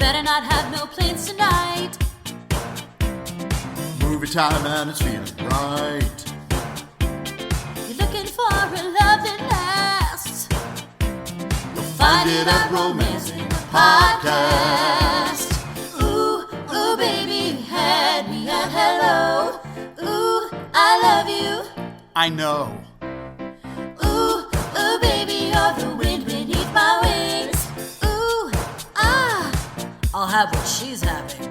better not have no plans tonight. Movie time and it's feeling right. You're looking for a love that lasts. You'll find it at Romancing the Podcast. Ooh, ooh, baby, you had me at hello. Ooh, I love you. I know. Ooh, ooh, baby, you're the wind beneath my wings. Ooh, ah, I'll have what she's having.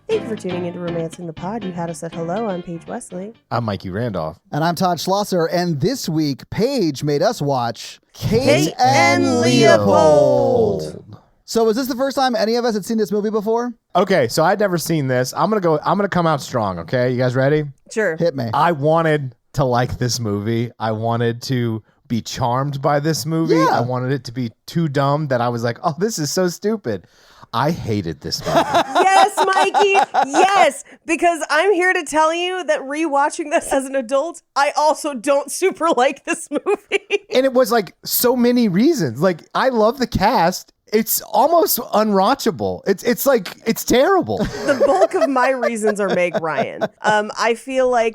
Thank you for tuning into Romancing the Pod. You had us at hello. I'm Paige Wesley. I'm Mikey Randolph. And I'm Todd Schlosser. And this week, Paige made us watch Kate and Leopold. So is this the first time any of us had seen this movie before? Okay, so I'd never seen this. I'm gonna come out strong, okay? You guys ready? Sure. Hit me. I wanted to like this movie. I wanted to be charmed by this movie. Yeah. I wanted it to be too dumb that I was like, oh, this is so stupid. I hated this movie. Yes, Mikey. Yes, because I'm here to tell you that rewatching this as an adult, I also don't super like this movie. And it was like so many reasons. Like, I love the cast. It's almost unwatchable. It's like, it's terrible. The bulk of my reasons are Meg Ryan. I feel like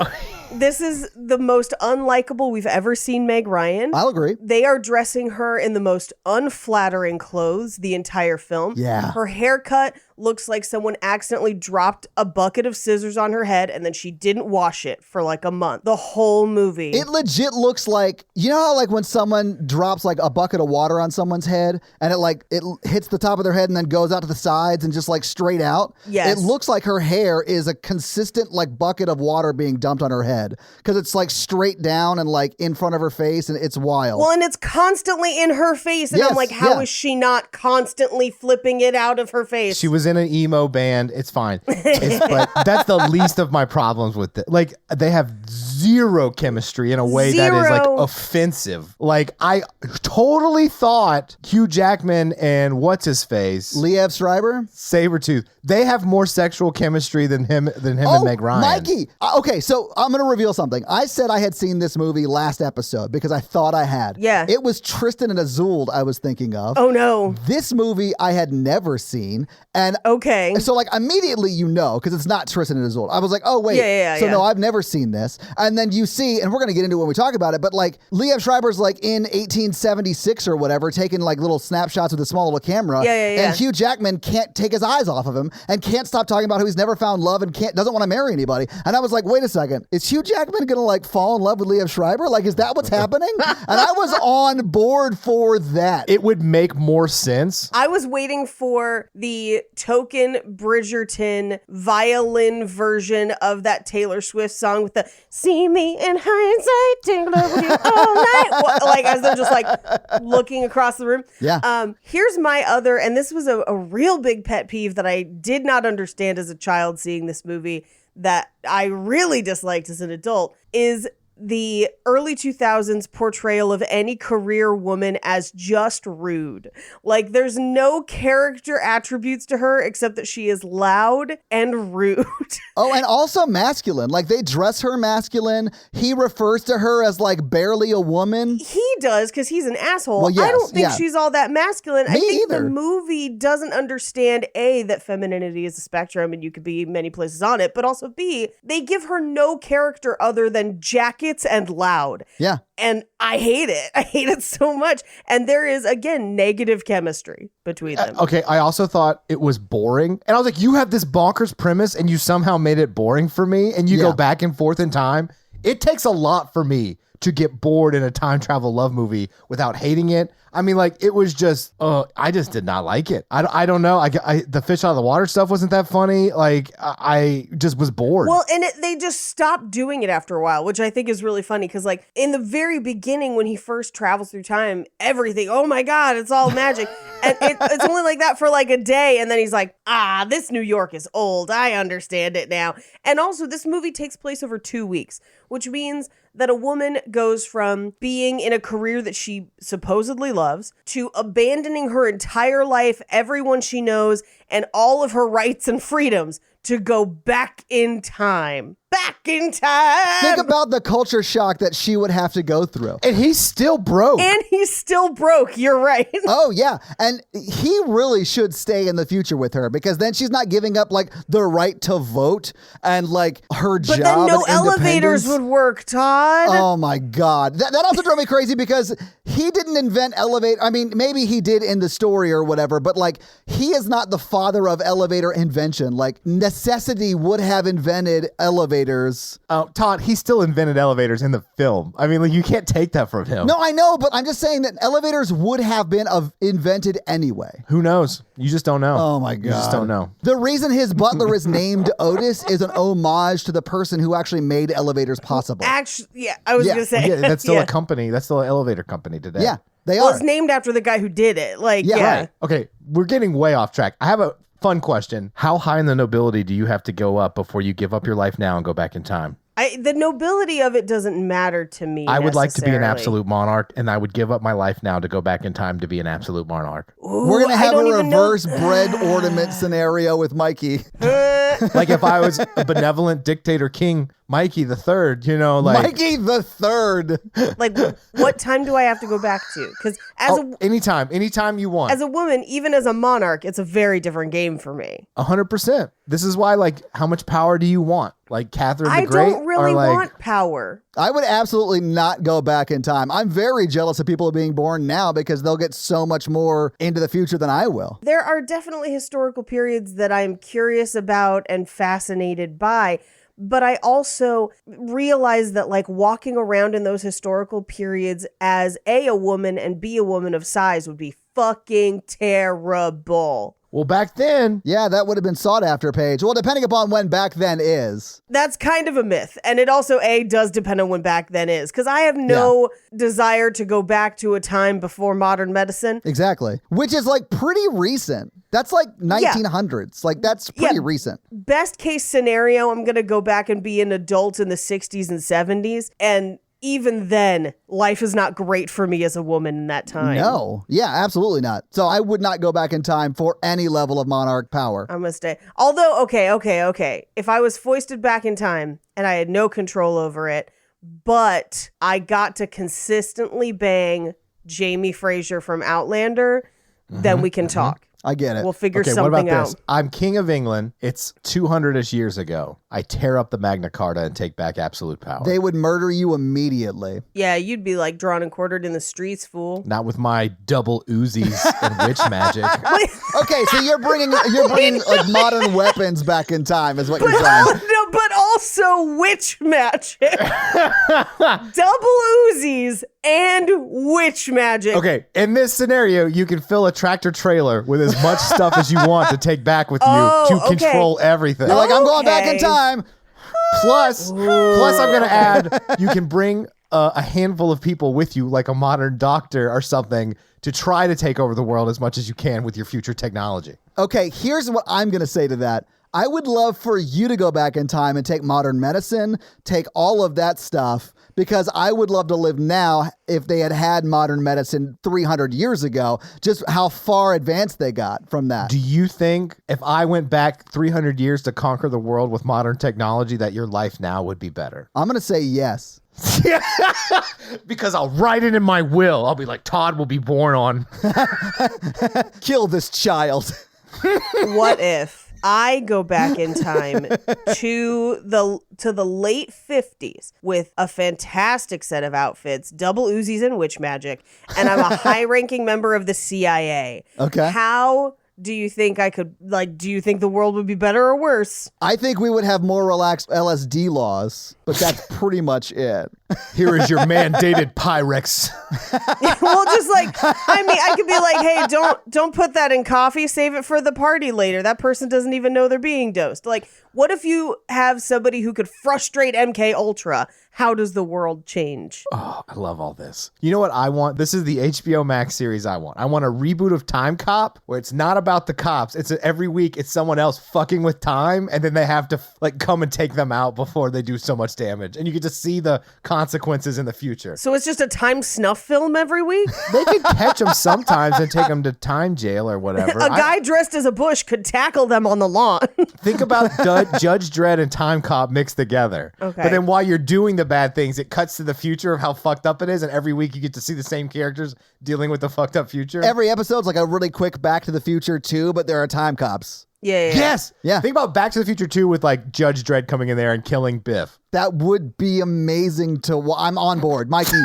this is the most unlikable we've ever seen Meg Ryan. I'll agree. They are dressing her in the most unflattering clothes the entire film. Yeah. Her haircut looks like someone accidentally dropped a bucket of scissors on her head and then she didn't wash it for like a month. The whole movie. It legit looks like, you know how like when someone drops like a bucket of water on someone's head and it hits the top of their head and then goes out to the sides and just like straight out? Yes. It looks like her hair is a consistent like bucket of water being dumped on her head because it's like straight down and like in front of her face and it's wild. Well, and it's constantly in her face. And Yes, I'm like, how yeah. is she not constantly flipping it out of her face? She was in an emo band. It's fine. But that's the least of my problems with it. Like, they have zero chemistry in a way that is like Zero. offensive. Like, I totally thought Hugh Jackman and what's his face, Liev Schreiber? Sabretooth, they have more sexual chemistry than him and Meg Ryan. Mikey. Okay, so I'm going to reveal something. I said I had seen this movie last episode because I thought I had. Yeah. It was Tristan and Azul I was thinking of. Oh, no. This movie I had never seen. And Okay. so like immediately you know, because it's not Tristan and Azul. I was like, oh, wait. Yeah, so yeah. no, I've never seen this. And then you see, and we're going to get into it when we talk about it, but like Liev Schreiber's like in 1876 or whatever, taking like little snapshots with a small little camera. Yeah. And Hugh Jackman can't take his eyes off of him and can't stop talking about how he's never found love and doesn't want to marry anybody. And I was like, wait a second, is Hugh Jackman going to like fall in love with Liev Schreiber? Like, is that what's happening? And I was on board for that. It would make more sense. I was waiting for the token Bridgerton violin version of that Taylor Swift song with the "See me in hindsight, tingle over you all night," like as they're just like looking across the room. Yeah. Here's my other, and this was a real big pet peeve that I did not understand as a child seeing this movie that I really disliked as an adult, is the early 2000s portrayal of any career woman as just rude. Like, there's no character attributes to her except that she is loud and rude. Oh, and also masculine. Like, they dress her masculine. He refers to her as like barely a woman. He does, because he's an asshole. Well, yes, I don't think yeah. she's all that masculine. I Me think either. the movie doesn't understand, A, that femininity is a spectrum and you could be many places on it, but also B, they give her no character other than jackets and loud. Yeah. And I hate it. I hate it so much. And there is, again, negative chemistry between them. Okay, I also thought it was boring. And I was like, you have this bonkers premise and you somehow made it boring for me and you Yeah. go back and forth in time. It takes a lot for me to get bored in a time travel love movie without hating it. I mean, like, it was just, I just did not like it. I don't know. The fish out of the water stuff wasn't that funny. Like, I just was bored. Well, and they just stopped doing it after a while, which I think is really funny because, like, in the very beginning when he first travels through time, everything, oh my God, it's all magic. And it's only like that for like a day. And then he's like, this New York is old. I understand it now. And also, this movie takes place over 2 weeks, which means that a woman goes from being in a career that she supposedly loves to abandoning her entire life, everyone she knows, and all of her rights and freedoms to go back in time. back in time. Think about the culture shock that she would have to go through. And he's still broke. And he's still broke. You're right. Oh, yeah. And he really should stay in the future with her because then she's not giving up like the right to vote and like her But job. then no and elevators independence. would work, Todd. Oh my God. That also drove me crazy because he didn't invent elevator. I mean, maybe he did in the story or whatever, but like he is not the father of elevator invention. Like necessity would have invented elevators. Todd, he still invented elevators in the film. I mean, like, you can't take that from him. No, I know, but I'm just saying that elevators would have been invented anyway. Who knows? You just don't know. Oh my God. You just don't know. The reason his butler is named Otis is an homage to the person who actually made elevators possible. Actually, yeah, I was Yeah. going to say. Yeah, that's still yeah. a company. That's still an elevator company today. Yeah, they Well, are. it's named after the guy who did it. Like, Yeah, yeah. right. Okay, we're getting way off track. I have a fun question. How high in the nobility do you have to go up before you give up your life now and go back in time? The nobility of it doesn't matter to me. I would like to be an necessarily. absolute monarch, and I would give up my life now to go back in time to be an absolute monarch. We're going to I have a don't even know- reverse bread ornament scenario with Mikey. Like if I was a benevolent dictator king, Mikey the Third, you know, like Mikey the Third. Like, what time do I have to go back to? Because anytime you want. as a woman, even as a monarch, it's a very different game for me. 100%. This is why, like, how much power do you want? Like Catherine I the Great? don't really or like, want power. I would absolutely not go back in time. I'm very jealous of people being born now because they'll get so much more into the future than I will. There are definitely historical periods that I'm curious about and fascinated by. But I also realize that, like, walking around in those historical periods as a woman and be a woman of size would be fucking terrible. Well, back then, Yeah, that would have been sought after, Paige. Well, depending upon when back then is. That's kind of a myth. And it also, does depend on when back then is. Because I have no desire to go back to a time before modern medicine. Exactly. Which is like pretty recent. That's like 1900s. Like that's pretty Yeah. recent. Best case scenario, I'm going to go back and be an adult in the 60s and 70s. And even then, life is not great for me as a woman in that time. No. Yeah, absolutely not. So I would not go back in time for any level of monarch power. I'm going to stay. Although, okay. If I was foisted back in time and I had no control over it, but I got to consistently bang Jamie Fraser from Outlander, then we can talk. I get it. We'll figure okay, what about something this? out. I'm king of England. It's 200-ish years ago. I tear up the Magna Carta and take back absolute power. They would murder you immediately. Yeah, you'd be like drawn and quartered in the streets, fool. Not with my double Uzis and witch magic. Okay, so you're bringing like modern weapons back in time is what you're saying. No, but also witch magic. Double Uzis and witch magic. Okay, in this scenario, you can fill a tractor trailer with as much stuff as you want to take back with you to okay. control everything. You're like, I'm going back in Okay. time. Plus, I'm going to add, you can bring a handful of people with you, like a modern doctor or something, to try to take over the world as much as you can with your future technology. Okay, here's what I'm going to say to that. I would love for you to go back in time and take modern medicine, take all of that stuff, because I would love to live now if they had modern medicine 300 years ago, just how far advanced they got from that. Do you think if I went back 300 years to conquer the world with modern technology that your life now would be better? I'm going to say yes. Because I'll write it in my will. I'll be like, Todd will be born on. Kill this child. What if I go back in time to the late 50s with a fantastic set of outfits, double Uzis and witch magic, and I'm a high-ranking member of the CIA. Okay. How do you think I could, do you think the world would be better or worse? I think we would have more relaxed LSD laws, but that's pretty much it. Here is your mandated Pyrex. Well, just I could be like, hey, don't put that in coffee. Save it for the party later. That person doesn't even know they're being dosed. Like, what if you have somebody who could frustrate MK Ultra? How does the world change? Oh, I love all this. You know what I want? This is the HBO Max series I want. I want a reboot of Time Cop where it's not about the cops. It's every week it's someone else fucking with time, and then they have to come and take them out before they do so much damage. And you get to see the consequences in the future. So it's just a time snuff film every week? They could catch them sometimes and take them to time jail or whatever. A guy dressed as a bush could tackle them on the lawn. Think about Judge Dredd and Time Cop mixed together. Okay. But then while you're doing the bad things, it cuts to the future of how fucked up it is, and every week you get to see the same characters dealing with the fucked up future. Every episode's like a really quick Back to the Future 2, but there are time cops. Yeah. Yes. Yeah. Think about Back to the Future 2 with like Judge Dredd coming in there and killing Biff. That would be amazing I'm on board. Mikey,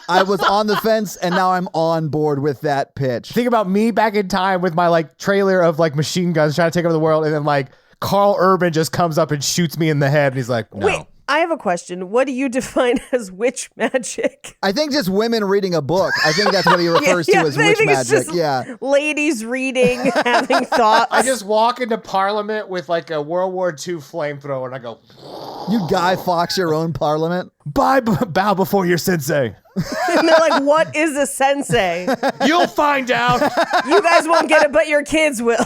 I was on the fence and now I'm on board with that pitch. Think about me back in time with my like trailer of like machine guns trying to take over the world, and then like Carl Urban just comes up and shoots me in the head, and he's like, no. Wait, I have a question. What do you define as witch magic? I think just women reading a book. I think that's what he refers to as I witch think it's magic. just Yeah. ladies reading, having thoughts. I just walk into Parliament with like a World War II flamethrower, and I go, You Guy Fawkes your own parliament. bow before your sensei. And they're like, what is a sensei? You'll find out. You guys won't get it, but your kids will.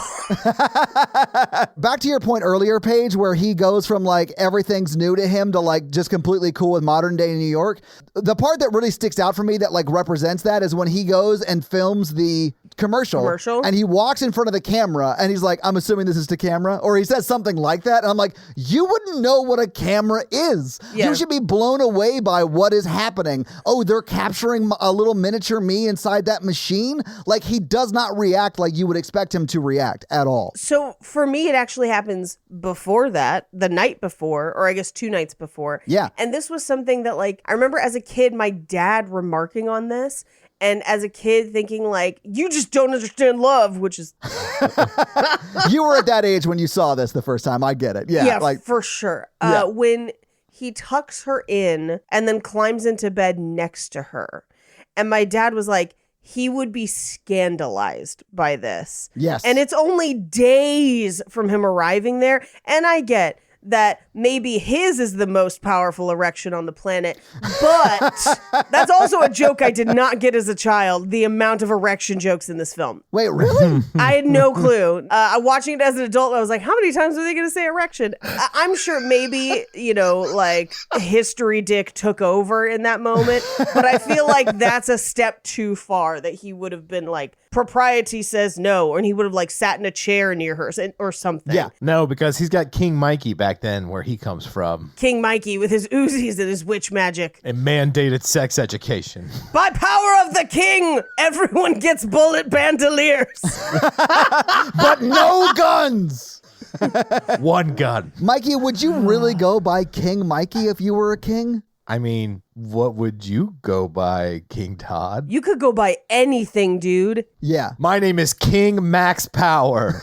Back to your point earlier, Paige, where he goes from like everything's new to him to like just completely cool with modern day New York. The part that really sticks out for me that like represents that is when he goes and films the commercial and he walks in front of the camera and he's like, I'm assuming this is to camera, or he says something like that. And I'm like, you wouldn't know what a camera is. Yeah. You should be blown away by what is happening. Oh, they're capturing a little miniature me inside that machine. Like he does not react like you would expect him to react at all. So for me, it actually happens before that, the night before, or I guess 2 nights before. Yeah. And this was something that like, I remember as a kid, my dad remarking on this. And as a kid thinking like, you just don't understand love, which is... You were at that age when you saw this the first time. I get it. Yeah. Like for sure. Yeah. When he tucks her in and then climbs into bed next to her. And my dad was like, he would be scandalized by this. Yes. And it's only days from him arriving there. And I get that maybe his is the most powerful erection on the planet. But that's also a joke I did not get as a child, the amount of erection jokes in this film. Wait, really? I had no clue. Watching it as an adult, I was like, how many times are they going to say erection? I'm sure maybe, like history dick took over in that moment. But I feel like that's a step too far, that he would have been like, propriety says no. And he would have like sat in a chair near her or something. Yeah. No, because he's got King Mikey back then where he comes from. King Mikey with his Uzis and his witch magic. And mandated sex education. By power of the king, everyone gets bullet bandoliers. But no guns. One gun. Mikey, would you really go by King Mikey if you were a king? I mean, what would you go by, King Todd? You could go by anything, dude. Yeah. My name is King Max Power.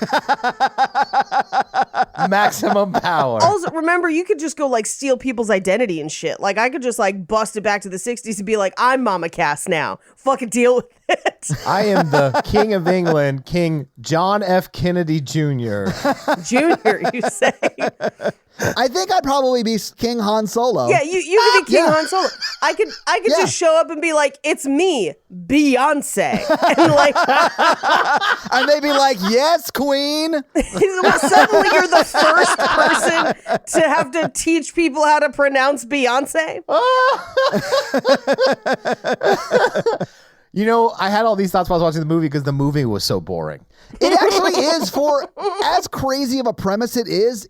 Maximum power. Also, remember, you could just go like steal people's identity and shit. Like I could just like bust it back to the 60s and be like, I'm Mama Cass now. Fucking deal with it. I am the King of England, King John F. Kennedy Jr. Junior, you say. I think I'd probably be King Han Solo. Yeah, you could be King Han Solo. I could just show up and be like, it's me, Beyonce. And like And they'd be like, yes, queen. suddenly you're the first person to have to teach people how to pronounce Beyonce. You know, I had all these thoughts while I was watching the movie because the movie was so boring. It actually is, for as crazy of a premise it is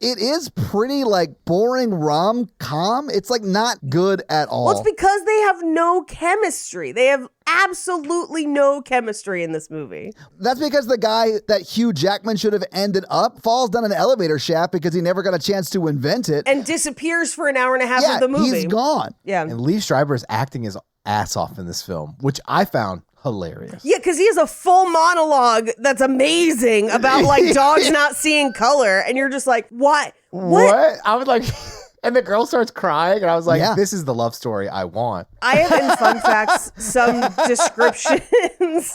pretty like boring rom-com. It's like not good at all. Well, it's because they have no chemistry. They have absolutely no chemistry in this movie. That's because the guy that Hugh Jackman should have ended up falls down an elevator shaft because he never got a chance to invent it. And disappears for an hour and a half yeah, of the movie. he's gone. Yeah. And Lee Schreiber is acting his ass off in this film, which I found hilarious. Yeah, because he has a full monologue that's amazing about like dogs not seeing color. And you're just like, what? What? I was like, and the girl starts crying, and I was like, Yeah. this is the love story I want. I have in fun facts some descriptions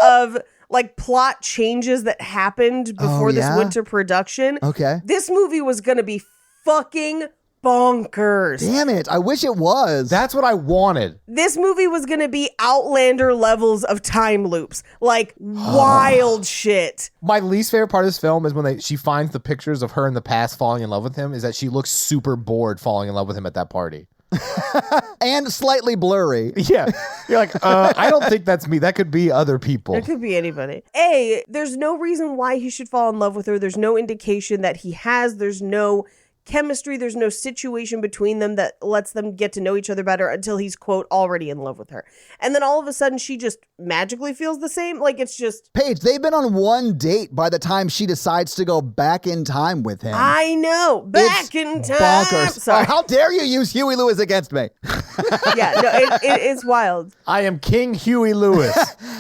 of like plot changes that happened before this yeah? went to production. Okay. This movie was going to be fucking bonkers. Damn it. I wish it was. That's what I wanted. This movie was going to be Outlander levels of time loops, like wild shit. My least favorite part of this film is when she finds the pictures of her in the past falling in love with him, is that she looks super bored falling in love with him at that party. And slightly blurry. Yeah. You're like, I don't think that's me. That could be other people. It could be anybody. There's no reason why he should fall in love with her. There's no indication that he has. There's no chemistry. There's no situation between them that lets them get to know each other better until he's, quote, already in love with her. And then all of a sudden she just magically feels the same. Like, it's just... Paige, they've been on one date by the time she decides to go back in time with him. I know. Back in time. Bonkers. Sorry. Oh, how dare you use Huey Lewis against me? Yeah, no, it's wild. I am King Huey Lewis.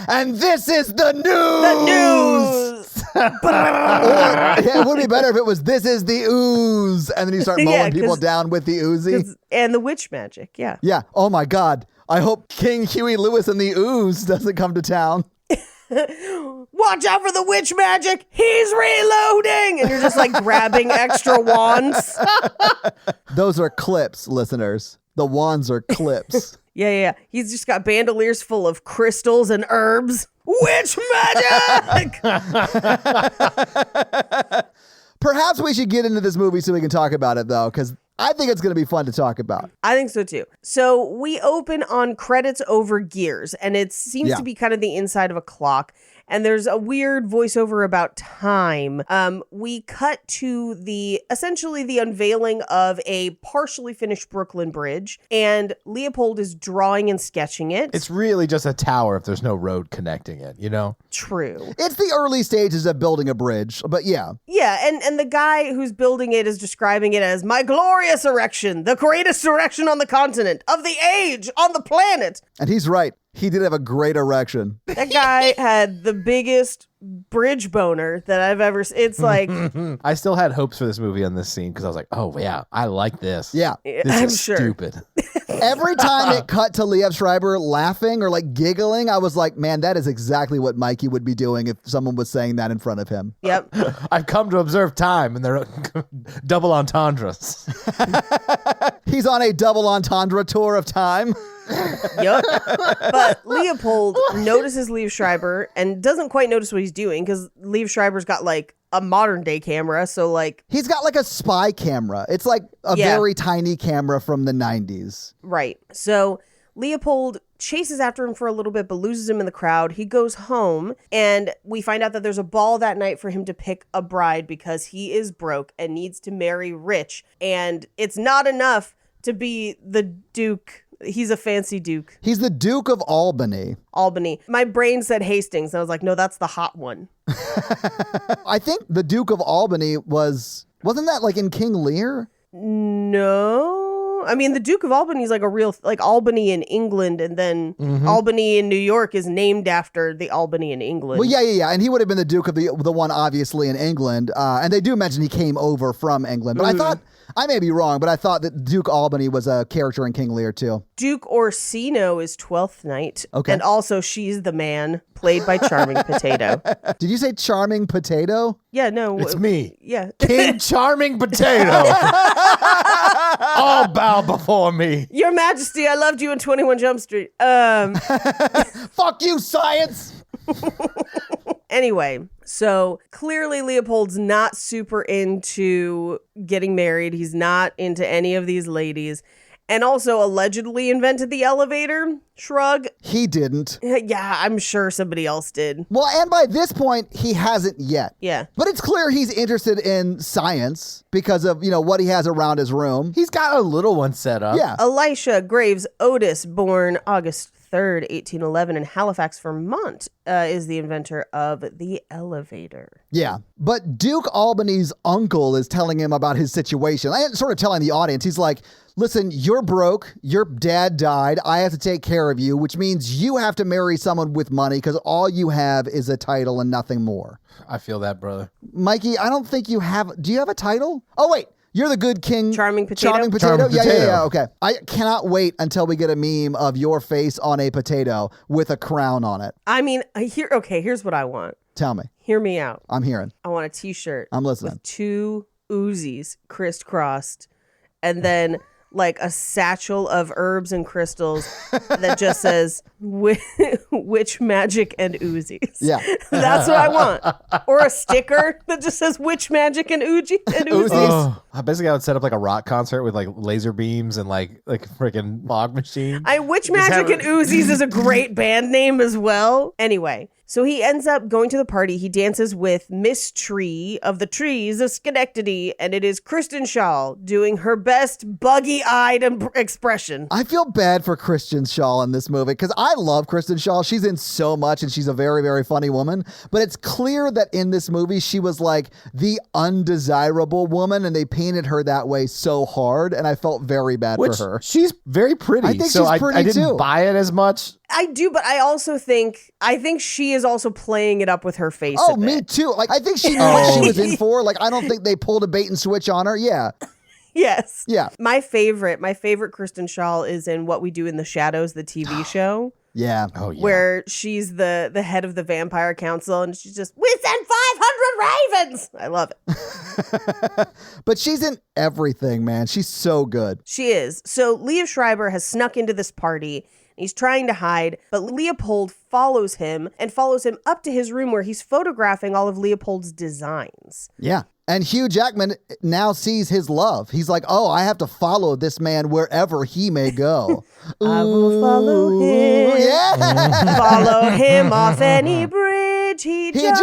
And this is the news. The news. It would be better if it was, this is the ooze. And then you start mowing people down with the Uzi. And the witch magic, yeah. Yeah. Oh my God. I hope King Huey Lewis and the ooze doesn't come to town. Watch out for the witch magic. He's reloading. And you're just like grabbing extra wands. Those are clips, listeners. The wands are clips. Yeah. He's just got bandoliers full of crystals and herbs. Witch magic! Perhaps we should get into this movie so we can talk about it, though, because I think it's going to be fun to talk about. I think so, too. So we open on credits over gears, and it seems to be kind of the inside of a clock. And there's a weird voiceover about time. We cut to essentially the unveiling of a partially finished Brooklyn Bridge, and Leopold is drawing and sketching it. It's really just a tower if there's no road connecting it, you know? True. It's the early stages of building a bridge, but yeah. Yeah, and the guy who's building it is describing it as my glorious erection, the greatest erection on the continent, of the age, on the planet. And he's right. He did have a great erection. That guy had the biggest bridge boner that I've ever seen. It's like... I still had hopes for this movie on this scene because I was like, oh, yeah, I like this. Yeah. This I'm is sure. stupid. Every time it cut to Liev Schreiber laughing or like giggling, I was like, man, that is exactly what Mikey would be doing if someone was saying that in front of him. Yep. I've come to observe time and they're double entendres. He's on a double entendre tour of time. Yep. But Leopold notices Liev Schreiber and doesn't quite notice what he's doing because Liev Schreiber's got like a modern day camera. So like... He's got like a spy camera. It's like a very tiny camera from the 90s. Right. So Leopold chases after him for a little bit, but loses him in the crowd. He goes home, and we find out that there's a ball that night for him to pick a bride because he is broke and needs to marry rich. And it's not enough to be the Duke. He's a fancy Duke. He's the Duke of Albany. Albany. My brain said Hastings, and I was like, no, that's the hot one. I think the Duke of Albany wasn't that like in King Lear? No. I mean, the Duke of Albany is like a real, like Albany in England, and then Albany in New York is named after the Albany in England. Well, yeah. And he would have been the Duke of the one obviously in England. And they do mention he came over from England. But I thought, I may be wrong, but I thought that Duke Albany was a character in King Lear too. Duke Orsino is Twelfth Night. Okay. And also She's the Man, played by Charming Potato. Did you say Charming Potato? Yeah, no. It's me. Yeah. King Charming Potato. All bow before me. Your Majesty, I loved you in 21 Jump Street. Fuck you, science! Anyway, so clearly Leopold's not super into getting married. He's not into any of these ladies. And also allegedly invented the elevator. Shrug. He didn't. Yeah, I'm sure somebody else did. Well, and by this point, he hasn't yet. Yeah. But it's clear he's interested in science because of, what he has around his room. He's got a little one set up. Yeah. Elisha Graves Otis, born August 3rd, 1811 in Halifax, Vermont, is the inventor of the elevator. Yeah. But Duke Albany's uncle is telling him about his situation. And sort of telling the audience, he's like, listen, you're broke. Your dad died. I have to take care of you, which means you have to marry someone with money because all you have is a title and nothing more. I feel that, brother. Mikey, I don't think you have... Do you have a title? Oh, wait. You're the good king. Charming Potato? Charming Potato? Charming Yeah, Potato. okay. I cannot wait until we get a meme of your face on a potato with a crown on it. I mean, here's what I want. Tell me. Hear me out. I'm hearing. I want a t-shirt. I'm listening. With 2 Uzis crisscrossed, and then like a satchel of herbs and crystals that just says witch magic and Uzis. Yeah. That's what I want. Or a sticker that just says witch magic and Uzis. Oh, basically, I would set up like a rock concert with like laser beams and like freaking fog machine. Witch magic and Uzis is a great band name as well. Anyway. So he ends up going to the party. He dances with Miss Tree of the Trees of Schenectady, and it is Kristen Schaal doing her best buggy-eyed expression. I feel bad for Kristen Schaal in this movie because I love Kristen Schaal. She's in so much and she's a very, very funny woman. But it's clear that in this movie, she was like the undesirable woman and they painted her that way so hard. And I felt very bad for her. She's very pretty. I think she's pretty I didn't too. buy it as much. I do, but I also think she is also playing it up with her face. Oh, a me bit. too. Like I think she knew what she was in for. Like I don't think they pulled a bait and switch on her. Yeah. Yes. Yeah. My favorite Kristen Schaal is in What We Do in the Shadows, the TV show. Yeah. Oh yeah. Where she's the head of the vampire council and she's just, we sent 500 ravens. I love it. But she's in everything, man. She's so good. She is. So Liev Schreiber has snuck into this party. He's trying to hide, but Leopold follows him up to his room where he's photographing all of Leopold's designs. Yeah. And Hugh Jackman now sees his love. He's like, oh, I have to follow this man wherever he may go. I will follow him. Yeah. Follow him off any bridge he jumps.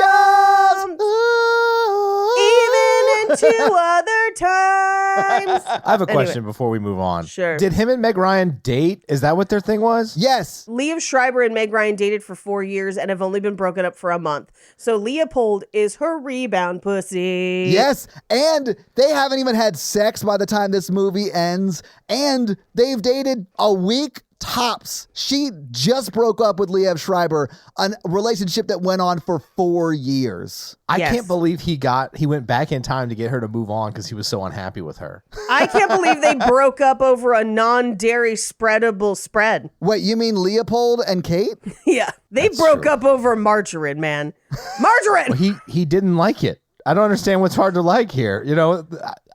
Even into other times. I have a question before we move on. Sure. Did him and Meg Ryan date? Is that what their thing was? Yes. Liev Schreiber and Meg Ryan dated for 4 years and have only been broken up for a month. So Leopold is her rebound pussy. Yes. And they haven't even had sex by the time this movie ends. And they've dated a week tops. She just broke up with Liev Schreiber, a relationship that went on for 4 years. I Yes. can't believe he went back in time to get her to move on because he was so unhappy with her. I can't believe they broke up over a non-dairy spreadable spread. Wait, you mean Leopold and Kate? Yeah, they That's broke true. up over margarine, man. Margarine! He didn't like it. I don't understand what's hard to like here. You know,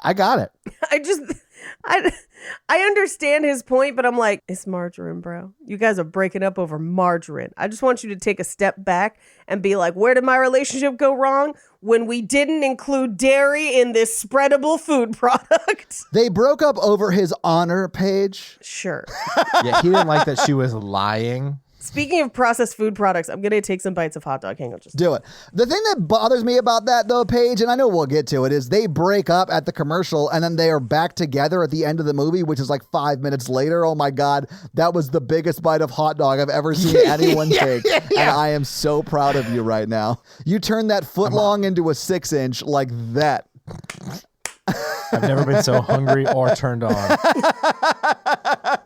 I got it. I understand his point, but I'm like, it's margarine, bro. You guys are breaking up over margarine. I just want you to take a step back and be like, where did my relationship go wrong? When we didn't include dairy in this spreadable food product. They broke up over his honor page. Sure. Yeah, he didn't like that she was lying. Speaking of processed food products, I'm going to take some bites of hot dog. Hang on just Do it. The thing that bothers me about that, though, Paige, and I know we'll get to it, is they break up at the commercial and then they are back together at the end of the movie, which is like 5 minutes later. Oh my God, that was the biggest bite of hot dog I've ever seen anyone take. And I am so proud of you right now. You turned that foot long into a 6-inch like that. I've never been so hungry or turned on.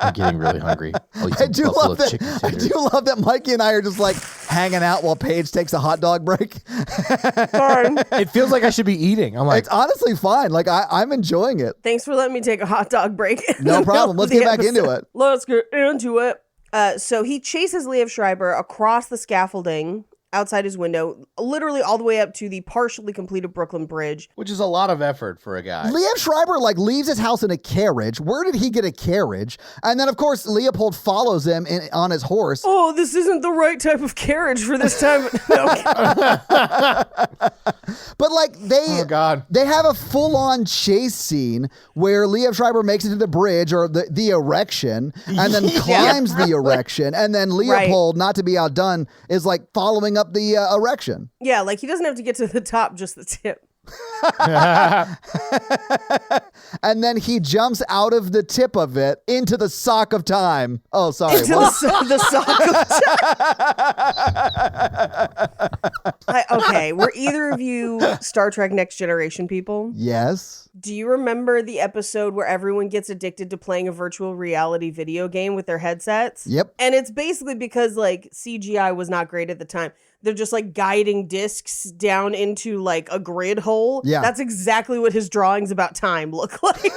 I'm getting really hungry. I do love that Mikey and I are just like hanging out while Paige takes a hot dog break. Fine. It feels like I should be eating. I'm like, It's honestly fine. Like I'm enjoying it. Thanks for letting me take a hot dog break. in No the problem. middle Let's of get the back into episode. it. Let's get into it. So he chases Liev Schreiber across the scaffolding outside his window, literally all the way up to the partially completed Brooklyn Bridge. which is a lot of effort for a guy. Liev Schreiber like leaves his house in a carriage. Where did he get a carriage? And then of course Leopold follows him on his horse. Oh, this isn't the right type of carriage for this time. But like Oh God. they have a full-on chase scene where Liev Schreiber makes it to the bridge or the erection and then climbs the erection. And then Leopold, not to be outdone, is like following up the erection. Yeah, like he doesn't have to get to the top, just the tip. And then he jumps out of the tip of it into the sock of time. Oh, sorry. Into the sock of okay, were either of you Star Trek Next Generation people? Yes. Do you remember the episode where everyone gets addicted to playing a virtual reality video game with their headsets? Yep. And it's basically because like CGI was not great at the time. They're just like guiding discs down into like a grid hole. Yeah. That's exactly what his drawings about time look like.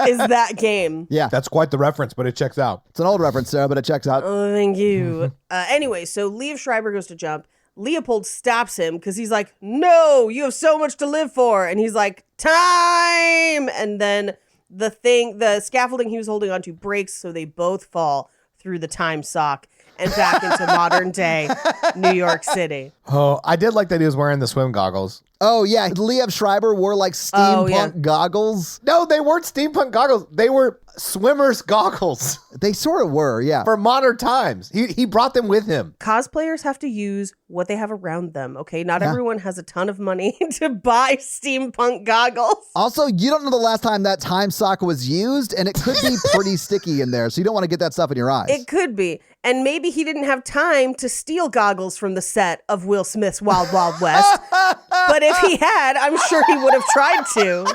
Is that game. Yeah. That's quite the reference, but it checks out. It's an old reference, Sarah, but it checks out. Oh, thank you. Anyway, so Liev Schreiber goes to jump. Leopold stops him because he's like, no, you have so much to live for. And he's like, time. And then the scaffolding he was holding onto breaks, so they both fall through the time sock and back into modern day New York City. Oh, I did like that he was wearing the swim goggles. Oh, yeah. Liev Schreiber wore like steampunk goggles. No, they weren't steampunk goggles. They were swimmer's goggles. They sort of were, yeah. For modern times. He brought them with him. Cosplayers have to use what they have around them, okay? Not everyone has a ton of money to buy steampunk goggles. Also, you don't know the last time that time sock was used, and it could be pretty sticky in there, so you don't want to get that stuff in your eyes. It could be. And maybe he didn't have time to steal goggles from the set of Will Smith's Wild Wild West. But if he had, I'm sure he would have tried to.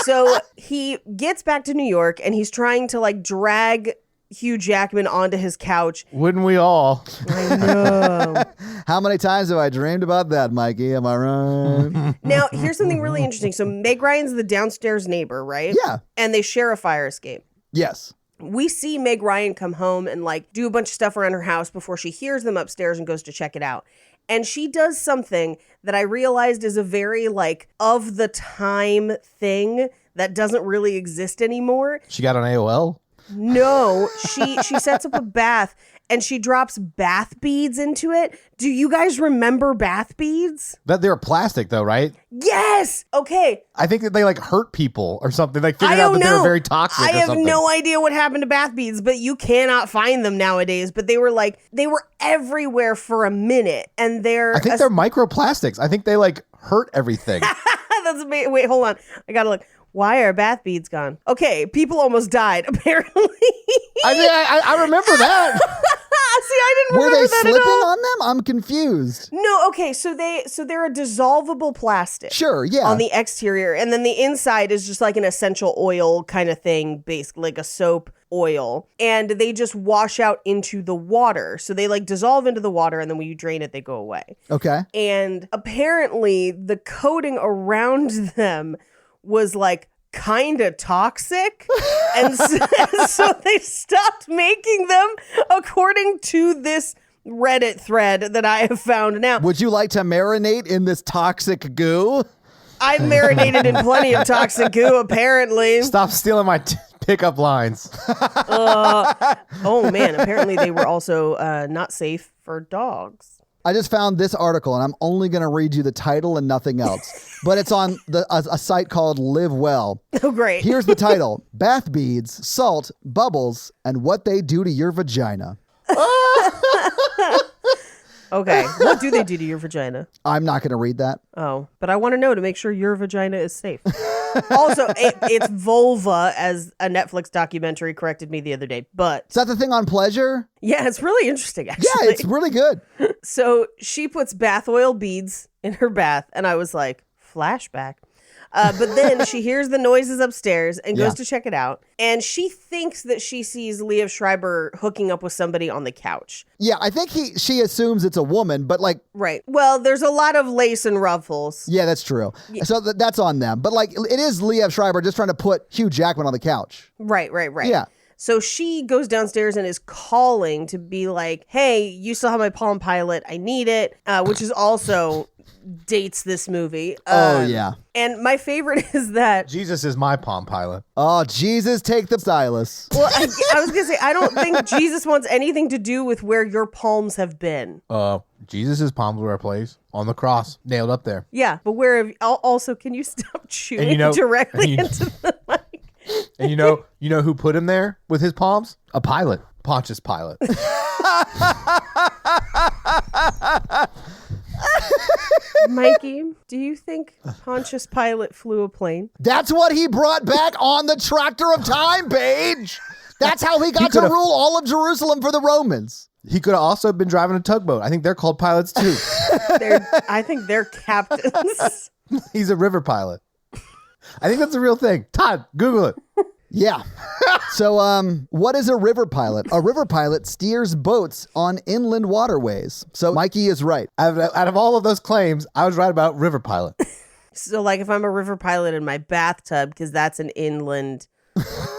So he gets back to New York and he's trying to like drag Hugh Jackman onto his couch. Wouldn't we all? I know. How many times have I dreamed about that, Mikey? Am I right? Now, here's something really interesting. So Meg Ryan's the downstairs neighbor, right? Yeah. And they share a fire escape. Yes. We see Meg Ryan come home and like do a bunch of stuff around her house before she hears them upstairs and goes to check it out. And she does something that I realized is a very like of the time thing that doesn't really exist anymore. She got on AOL? No, she sets up a bath and she drops bath beads into it. Do you guys remember bath beads? That they're plastic though, right? Yes. Okay. I think that they like hurt people or something. Like figured I out don't that they know. were very toxic I or have something. no idea what happened to bath beads, but you cannot find them nowadays. But they were everywhere for a minute, and I think they're microplastics. I think they like hurt everything. That's amazing. Wait, hold on. I gotta look. Why are bath beads gone? Okay, people almost died, apparently. I remember that. See, I didn't Were remember they that slipping at all. on them? I'm confused. No, okay, so they're a dissolvable plastic. Sure, yeah. On the exterior, and then the inside is just like an essential oil kind of thing, basically like a soap oil, and they just wash out into the water. So they like dissolve into the water, and then when you drain it, they go away. Okay. And apparently the coating around them was like kind of toxic. And so they stopped making them, according to this Reddit thread that I have found now. Would you like to marinate in this toxic goo? I've marinated in plenty of toxic goo, apparently. Stop stealing my pickup lines. Oh man, apparently they were also not safe for dogs. I just found this article, and I'm only going to read you the title and nothing else. But it's on a site called Live Well. Oh, great. Here's the title: Bath beads, salt, bubbles, and what they do to your vagina. Okay, what do they do to your vagina? I'm not going to read that. Oh, but I want to know to make sure your vagina is safe. Also, it's vulva, as a Netflix documentary corrected me the other day. But Is that the thing on Pleasure? yeah, it's really interesting, actually. Yeah, it's really good. So she puts bath oil beads in her bath, and I was like, flashback. But then she hears the noises upstairs and goes to check it out. And she thinks that she sees Liev Schreiber hooking up with somebody on the couch. Yeah, I think she assumes it's a woman, but like, Right. Well, there's a lot of lace and ruffles. yeah, that's true. So that's on them. But like, it is Liev Schreiber just trying to put Hugh Jackman on the couch. Right. Yeah. So she goes downstairs and is calling to be like, hey, you still have my Palm Pilot. I need it, which is also dates this movie. Oh, yeah. And my favorite is that. Jesus is my Palm Pilot. Oh, Jesus, take the stylus. Well, I was going to say, I don't think Jesus wants anything to do with where your palms have been. Jesus' palms were placed on the cross, nailed up there. Yeah, but where have also, can you stop chewing directly into the mic? And you know who put him there with his palms? A pilot, Pontius Pilate. Mikey, do you think Pontius Pilate flew a plane? That's what he brought back on the Tractor of Time, Paige. That's how he got to rule all of Jerusalem for the Romans. He could have also been driving a tugboat. I think they're called pilots too. I think they're captains. He's a river pilot. I think that's a real thing. Todd, Google it. Yeah. So, what is a river pilot? A river pilot steers boats on inland waterways. So, Mikey is right. Out of all of those claims, I was right about river pilot. So, like, if I'm a river pilot in my bathtub, because that's an inland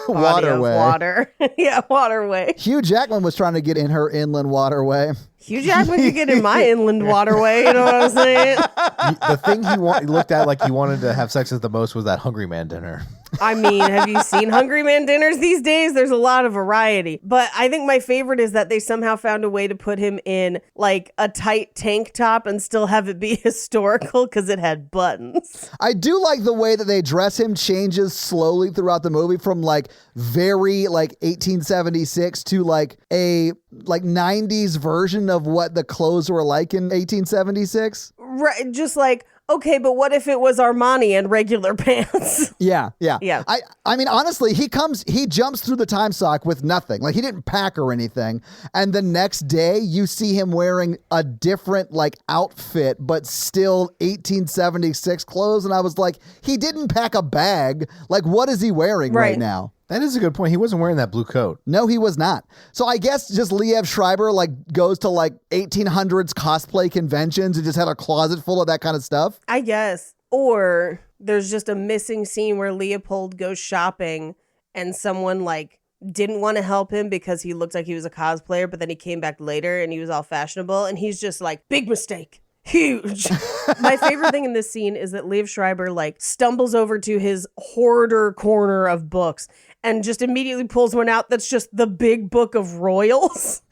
Waterway. Water. Yeah, waterway. Hugh Jackman was trying to get in her inland waterway. Hugh Jackman could get in my inland waterway, you know what I'm saying? The thing he looked at like he wanted to have sex with the most was that Hungry Man dinner. I mean, have you seen Hungry Man dinners these days? There's a lot of variety. But I think my favorite is that they somehow found a way to put him in like a tight tank top and still have it be historical because it had buttons. I do like the way that they dress him changes slowly throughout the movie from like very like 1876 to like a like 90s version of what the clothes were like in 1876. Right, just like, okay, but what if it was Armani and regular pants? Yeah. I mean, honestly, he jumps through the time sock with nothing. Like he didn't pack or anything. And the next day you see him wearing a different like outfit, but still 1876 clothes. And I was like, he didn't pack a bag. Like, what is he wearing right now? That is a good point. He wasn't wearing that blue coat. No, he was not. So I guess just Liev Schreiber like goes to like 1800s cosplay conventions and just had a closet full of that kind of stuff. I guess. Or there's just a missing scene where Leopold goes shopping and someone like didn't want to help him because he looked like he was a cosplayer, but then he came back later and he was all fashionable and he's just like, big mistake. Huge. My favorite thing in this scene is that Liev Schreiber like stumbles over to his hoarder corner of books and just immediately pulls one out that's just the big book of royals.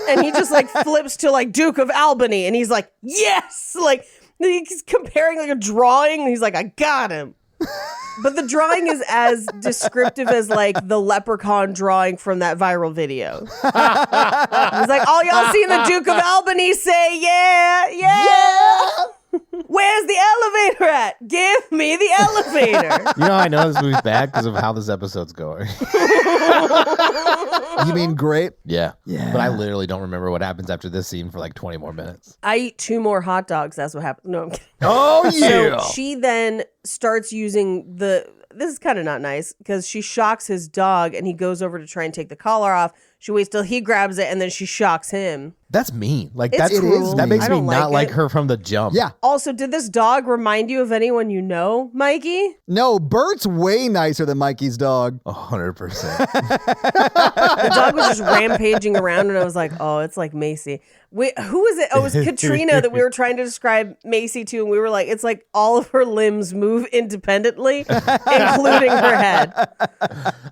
And he just like flips to like Duke of Albany and he's like, yes! Like he's comparing like a drawing and he's like, I got him. But the drawing is as descriptive as like the leprechaun drawing from that viral video. He's like, all y'all seen the Duke of Albany say, yeah. Where's the elevator at? Give me the elevator. You know how I know this movie's bad? Because of how this episode's going. You mean great? Yeah. But I literally don't remember what happens after this scene for like 20 more minutes. I eat 2 more hot dogs. That's what happened. No, I'm kidding. Oh, yeah. So she then starts using this is kind of not nice because she shocks his dog and he goes over to try and take the collar off. She waits till he grabs it and then she shocks him. That's mean. Like It's that's cruel. that makes I me don't not like like it. her from the jump. Yeah. Also, did this dog remind you of anyone you know, Mikey? No, Bert's way nicer than Mikey's dog. 100%. The dog was just rampaging around and I was like, oh, it's like Macy. Wait, who was it? Oh, it was Katrina that we were trying to describe Macy to, and we were like, it's like all of her limbs move independently, including her head.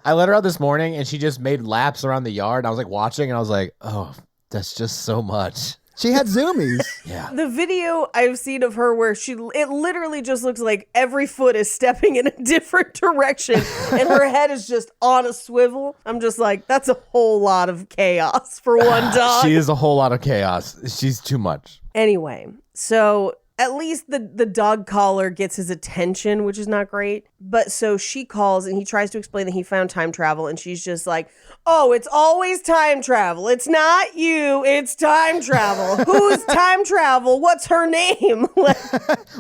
I let her out this morning and she just made laps around the yard. And I was like watching and I was like, oh, that's just so much. She had zoomies. Yeah. The video I've seen of her where it literally just looks like every foot is stepping in a different direction and her head is just on a swivel. I'm just like, that's a whole lot of chaos for one dog. She is a whole lot of chaos. She's too much. Anyway, so at least the dog collar gets his attention, which is not great. But so she calls and he tries to explain that he found time travel and she's just like, oh, it's always time travel. It's not you. It's time travel. Who's time travel? What's her name?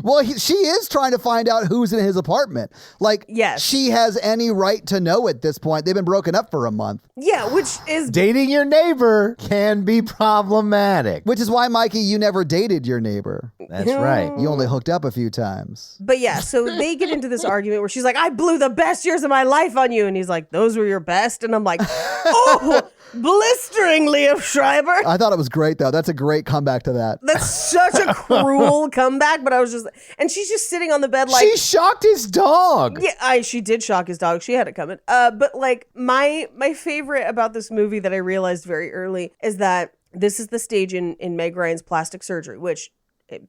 Well, she is trying to find out who's in his apartment. Like, Yes. she has any right to know at this point. They've been broken up for a month. Yeah, which is Dating your neighbor can be problematic. Which is why, Mikey, you never dated your neighbor. That's right. You only hooked up a few times. But yeah, so they get into this argument where she's like, I blew the best years of my life on you. And he's like, those were your best? And I'm like, oh, blistering, Liev Schreiber. I thought it was great, though. That's a great comeback to that. That's such a cruel comeback. But I was just, and she's just sitting on the bed like. She shocked his dog. Yeah, she did shock his dog. She had it coming. But like my favorite about this movie that I realized very early is that this is the stage in Meg Ryan's plastic surgery, which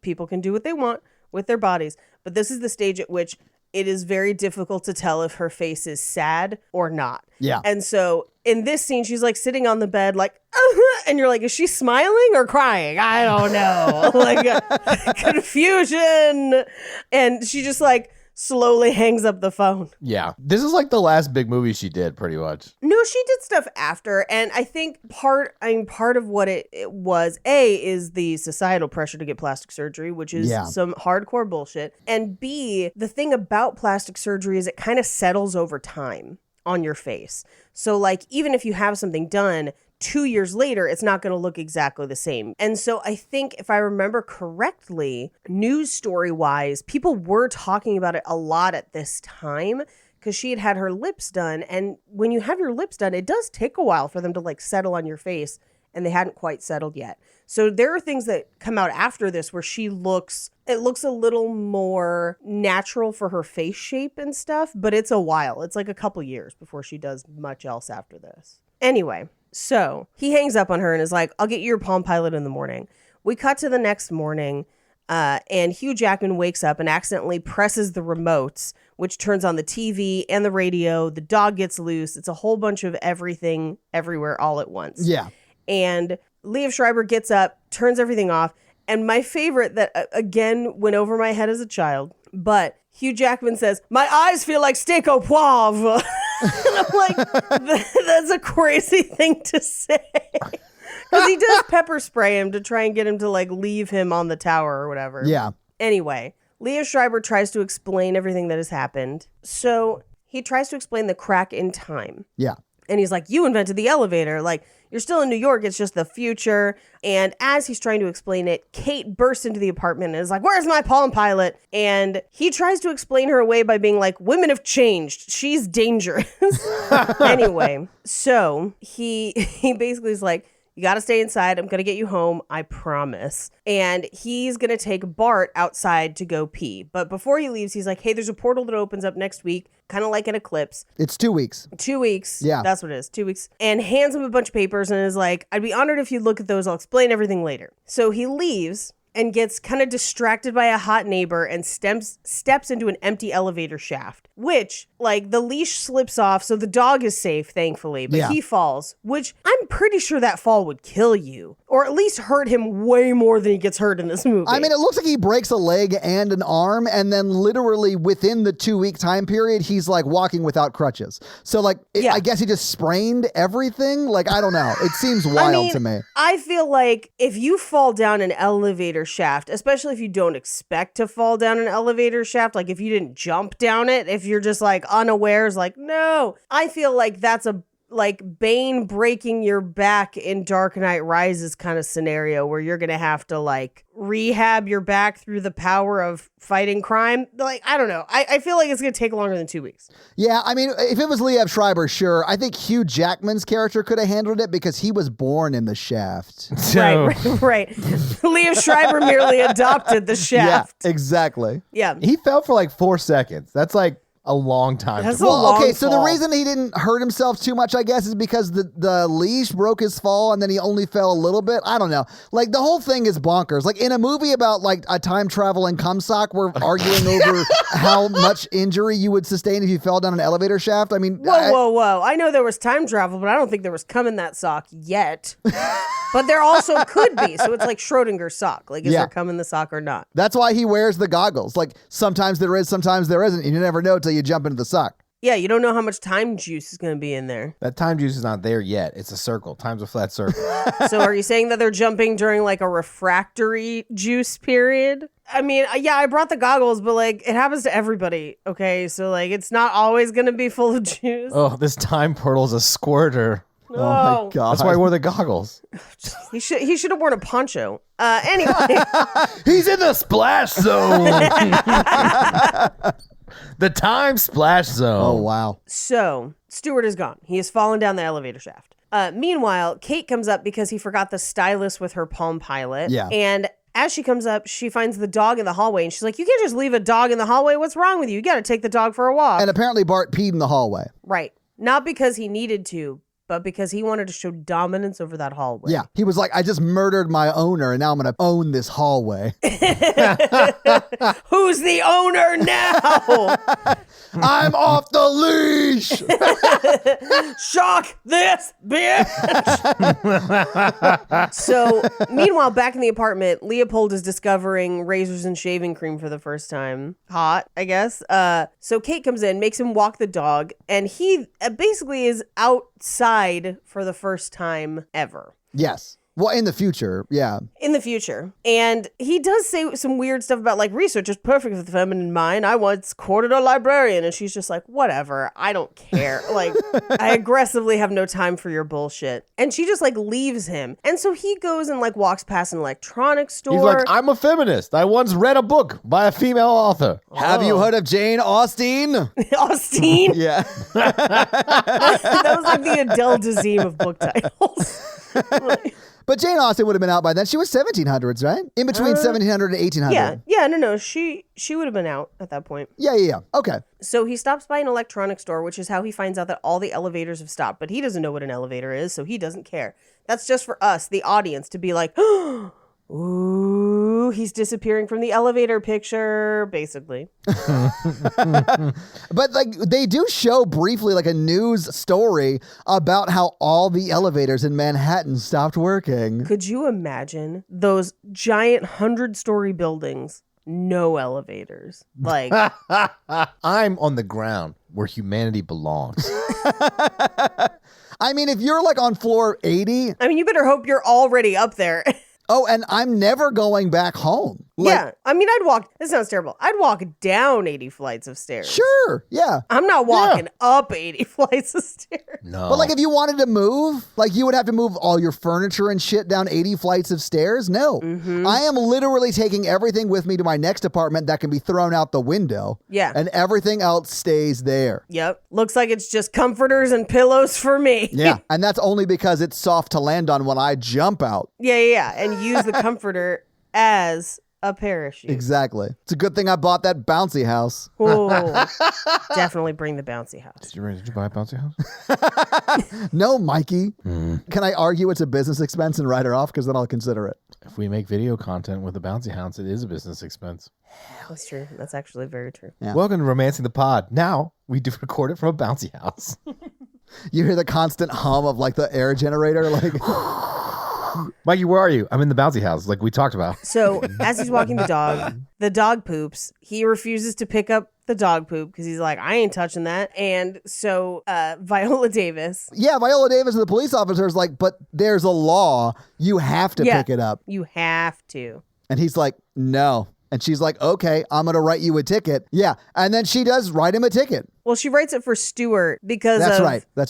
people can do what they want with their bodies. But this is the stage at which it is very difficult to tell if her face is sad or not. Yeah. And so in this scene, she's like sitting on the bed like, and you're like, is she smiling or crying? I don't know. Like confusion. And she just like slowly hangs up the phone. Yeah. This is like the last big movie she did, pretty much. No, she did stuff after. And I think part of what it was, A, is the societal pressure to get plastic surgery, which is some hardcore bullshit. And B, the thing about plastic surgery is it kind of settles over time on your face. So like, even if you have something done 2 years later, it's not going to look exactly the same. And so I think if I remember correctly, news story wise, people were talking about it a lot at this time because she had had her lips done. And when you have your lips done, it does take a while for them to like settle on your face and they hadn't quite settled yet. So there are things that come out after this where it looks a little more natural for her face shape and stuff, but it's a while. It's like a couple years before she does much else after this. Anyway, so he hangs up on her and is like, I'll get you your Palm Pilot in the morning. We cut to the next morning, and Hugh Jackman wakes up and accidentally presses the remotes, which turns on the TV and the radio. The dog gets loose. It's a whole bunch of everything everywhere all at once. Yeah. And Liev Schreiber gets up, turns everything off. And my favorite that, again, went over my head as a child, but Hugh Jackman says, my eyes feel like steak au poivre. And I'm like, that's a crazy thing to say. Because he does pepper spray him to try and get him to like leave him on the tower or whatever. Yeah. Anyway, Liev Schreiber tries to explain everything that has happened. So he tries to explain the crack in time. Yeah. And he's like, you invented the elevator. Like, you're still in New York. It's just the future. And as he's trying to explain it, Kate bursts into the apartment and is like, where's my Palm Pilot? And he tries to explain her away by being like, women have changed. She's dangerous. Anyway, so he basically is like, you got to stay inside. I'm going to get you home. I promise. And he's going to take Bart outside to go pee. But before he leaves, he's like, hey, there's a portal that opens up next week, kind of like an eclipse. It's 2 weeks. 2 weeks. Yeah. That's what it is. 2 weeks. And hands him a bunch of papers and is like, I'd be honored if you look at those. I'll explain everything later. So he leaves and gets kind of distracted by a hot neighbor and steps into an empty elevator shaft, which, like, the leash slips off, so the dog is safe, thankfully, but he falls, which I'm pretty sure that fall would kill you, or at least hurt him way more than he gets hurt in this movie. I mean, it looks like he breaks a leg and an arm, and then literally within the 2 week time period, he's like walking without crutches. So, like, I guess he just sprained everything. Like, I don't know. It seems wild to me. I feel like if you fall down an elevator shaft, especially if you don't expect to fall down an elevator shaft, like if you didn't jump down it, if you're just like unawares, like, no, I feel like that's a like Bane breaking your back in Dark Knight Rises kind of scenario where you're going to have to like rehab your back through the power of fighting crime. Like, I don't know. I feel like it's going to take longer than 2 weeks. Yeah, I mean, if it was Liev Schreiber, sure. I think Hugh Jackman's character could have handled it because he was born in the shaft. Right. Liev Schreiber merely adopted the shaft. Yeah, exactly. Yeah. He fell for like 4 seconds. That's like a long time. That's a long okay, so the fall. reason he didn't hurt himself too much, I guess, is because the leash broke his fall and then he only fell a little bit. I don't know. Like, the whole thing is bonkers. Like, in a movie about, like, a time traveling cum sock, we're arguing over how much injury you would sustain if you fell down an elevator shaft. I mean... Whoa. I know there was time travel, but I don't think there was cum in that sock yet. But there also could be. So it's like Schrodinger's sock. Like, is there cum in the sock or not? That's why he wears the goggles. Like, sometimes there is, sometimes there isn't. You never know till you jump into the sock. Yeah, you don't know how much time juice is going to be in there. That time juice is not there yet. It's a circle. Time's a flat circle. So are you saying that they're jumping during like a refractory juice period? I mean, yeah, I brought the goggles, but like it happens to everybody. Okay, so like it's not always going to be full of juice. Oh, this time portal's a squirter. No. Oh my God. That's why I wore the goggles. He should have worn a poncho. Anyway. He's in the splash zone. The time splash zone. Oh, wow. So, Stewart is gone. He has fallen down the elevator shaft. Meanwhile, Kate comes up because he forgot the stylus with her Palm Pilot. Yeah. And as she comes up, she finds the dog in the hallway. And she's like, you can't just leave a dog in the hallway. What's wrong with you? You got to take the dog for a walk. And apparently Bart peed in the hallway. Right. Not because he needed to, but because he wanted to show dominance over that hallway. Yeah. He was like, I just murdered my owner and now I'm going to own this hallway. Who's the owner now? I'm off the leash. Shock this bitch. So, meanwhile, back in the apartment, Leopold is discovering razors and shaving cream for the first time. Hot, I guess. So Kate comes in, makes him walk the dog, and he basically is outside for the first time ever. Yes. Well, in the future, yeah. In the future. And he does say some weird stuff about, like, research is perfect for the feminine mind. I once courted a librarian. And she's just like, whatever. I don't care. Like, I aggressively have no time for your bullshit. And she just, like, leaves him. And so he goes and, like, walks past an electronics store. He's like, I'm a feminist. I once read a book by a female author. Have you heard of Jane Austen? Austen? Yeah. That was like the Adele Dazeem of book titles. But Jane Austen would have been out by then. She was 1700s, right? In between 1700 and 1800. Yeah, no. She would have been out at that point. Yeah. Okay. So he stops by an electronics store, which is how he finds out that all the elevators have stopped. But he doesn't know what an elevator is, so he doesn't care. That's just for us, the audience, to be like, ooh, he's disappearing from the elevator picture, basically. But like they do show briefly like a news story about how all the elevators in Manhattan stopped working. Could you imagine those giant 100-story buildings, no elevators? Like, I'm on the ground where humanity belongs. I mean, if you're like on floor 80, I mean, you better hope you're already up there. oh, and I'm never going back home. Like, yeah. I mean, this sounds terrible. I'd walk down 80 flights of stairs. sure. Yeah. I'm not walking up 80 flights of stairs. No. But like if you wanted to move, like you would have to move all your furniture and shit down 80 flights of stairs. No. I am literally taking everything with me to my next apartment that can be thrown out the window. Yeah. And everything else stays there. Yep. Looks like it's just comforters and pillows for me. Yeah. And that's only because it's soft to land on when I jump out. Yeah. And use the comforter as a parachute. Exactly. It's a good thing I bought that bouncy house. Oh, definitely bring the bouncy house. Did you buy a bouncy house? No, Mikey. Can I argue it's a business expense and write her off? Because then I'll consider it. If we make video content with a bouncy house, it is a business expense. That's true. That's actually very true. Yeah. Welcome to Romancing the Pod. Now we do record it from a bouncy house. You hear the constant hum of like the air generator, like. Mikey, where are you? I'm in the bouncy house, like we talked about. So as he's walking the dog poops. He refuses to pick up the dog poop because he's like, I ain't touching that. And so Viola Davis. Yeah, Viola Davis and the police officer is like, but there's a law. You have to pick it up. You have to. And he's like, no. And she's like, okay, I'm going to write you a ticket. Yeah. And then she does write him a ticket. Well, she writes it for Stuart because That's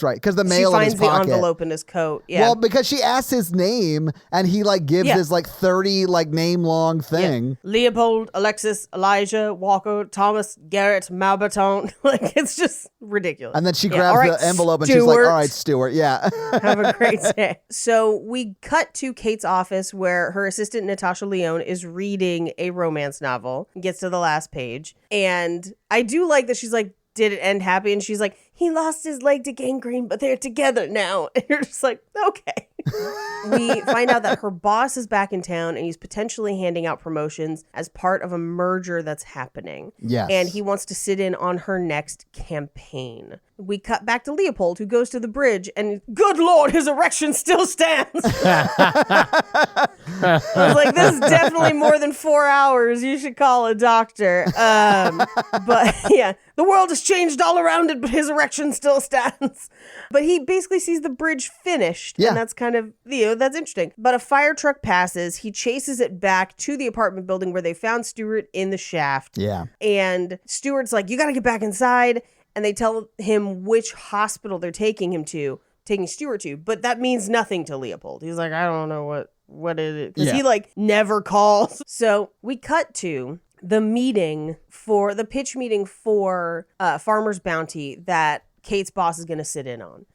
right. Because the mail she in his finds the pocket. envelope in his coat. Yeah. Well, because she asks his name and he like gives his like 30 like name long thing. Yeah. Leopold, Alexis, Elijah, Walker, Thomas, Garrett, Malbaton. Like, it's just ridiculous. And then she grabs the envelope and she's like, all right, Stuart. Yeah. Have a great day. So we cut to Kate's office where her assistant, Natasha Lyonne, is reading a romance novel. Gets to the last page. And I do like that she's like, did it end happy? And she's like, he lost his leg to gangrene, but they're together now. And you're just like, okay. We find out that her boss is back in town and he's potentially handing out promotions as part of a merger that's happening. Yes. And he wants to sit in on her next campaign. We cut back to Leopold, who goes to the bridge, and good Lord, his erection still stands. I was like, this is definitely more than 4 hours. You should call a doctor. But yeah, the world has changed all around it, but his erection still stands. But he basically sees the bridge finished. Yeah. And that's kind of, that's interesting. But a fire truck passes. He chases it back to the apartment building where they found Stuart in the shaft. Yeah. And Stuart's like, you got to get back inside. And they tell him which hospital they're taking Stuart to. But that means nothing to Leopold. He's like, I don't know what it is. Because he like never calls. So we cut to the pitch meeting for Farmer's Bounty that Kate's boss is going to sit in on.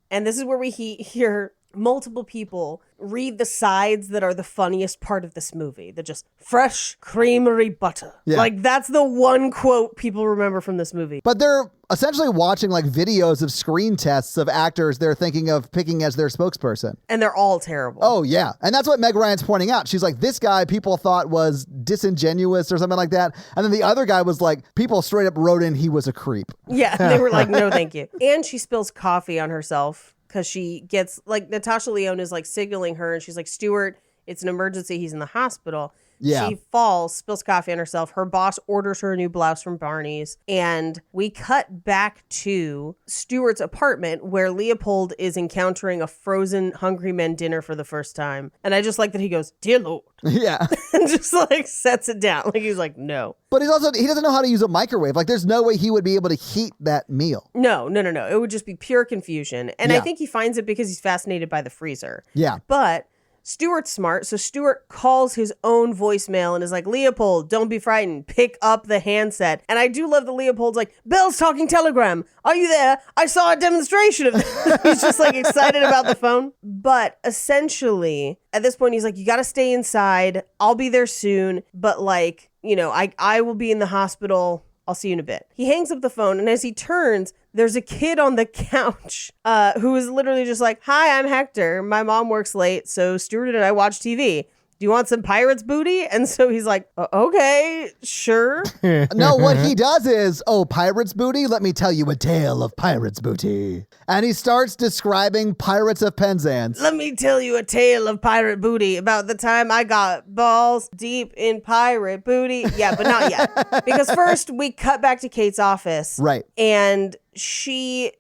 And this is where we hear multiple people read the sides that are the funniest part of this movie. They're just fresh creamery butter. Yeah. Like that's the one quote people remember from this movie. But they're essentially watching like videos of screen tests of actors they're thinking of picking as their spokesperson. And they're all terrible. Oh, yeah. And that's what Meg Ryan's pointing out. She's like, this guy people thought was disingenuous or something like that. And then the other guy was like, people straight up wrote in he was a creep. Yeah, they were like, no, thank you. And she spills coffee on herself because she gets, like, Natasha Lyonne is like signaling her and she's like, Stuart, it's an emergency. He's in the hospital. Yeah. She falls, spills coffee on herself. Her boss orders her a new blouse from Barney's. And we cut back to Stuart's apartment where Leopold is encountering a frozen Hungry Men dinner for the first time. And I just like that he goes, dear Lord. Yeah. And just like sets it down. Like he's like, no. But he doesn't know how to use a microwave. Like there's no way he would be able to heat that meal. No. It would just be pure confusion. And Yeah. I think he finds it because he's fascinated by the freezer. Yeah. But Stuart's smart, so Stuart calls his own voicemail and is like, Leopold, don't be frightened. Pick up the handset. And I do love that Leopold's like, Bell's talking telegram. Are you there? I saw a demonstration of this. He's just like excited about the phone. But essentially, at this point, he's like, you got to stay inside. I'll be there soon. But like, you know, I will be in the hospital. I'll see you in a bit. He hangs up the phone, and as he turns, there's a kid on the couch who is literally just like, hi, I'm Hector. My mom works late, so Stuart and I watch TV. Do you want some pirate's booty? And so he's like, okay, sure. No, what he does is, oh, pirate's booty? Let me tell you a tale of pirate's booty. And he starts describing Pirates of Penzance. Let me tell you a tale of pirate booty about the time I got balls deep in pirate booty. Yeah, but not yet. Because first we cut back to Kate's office. Right. And she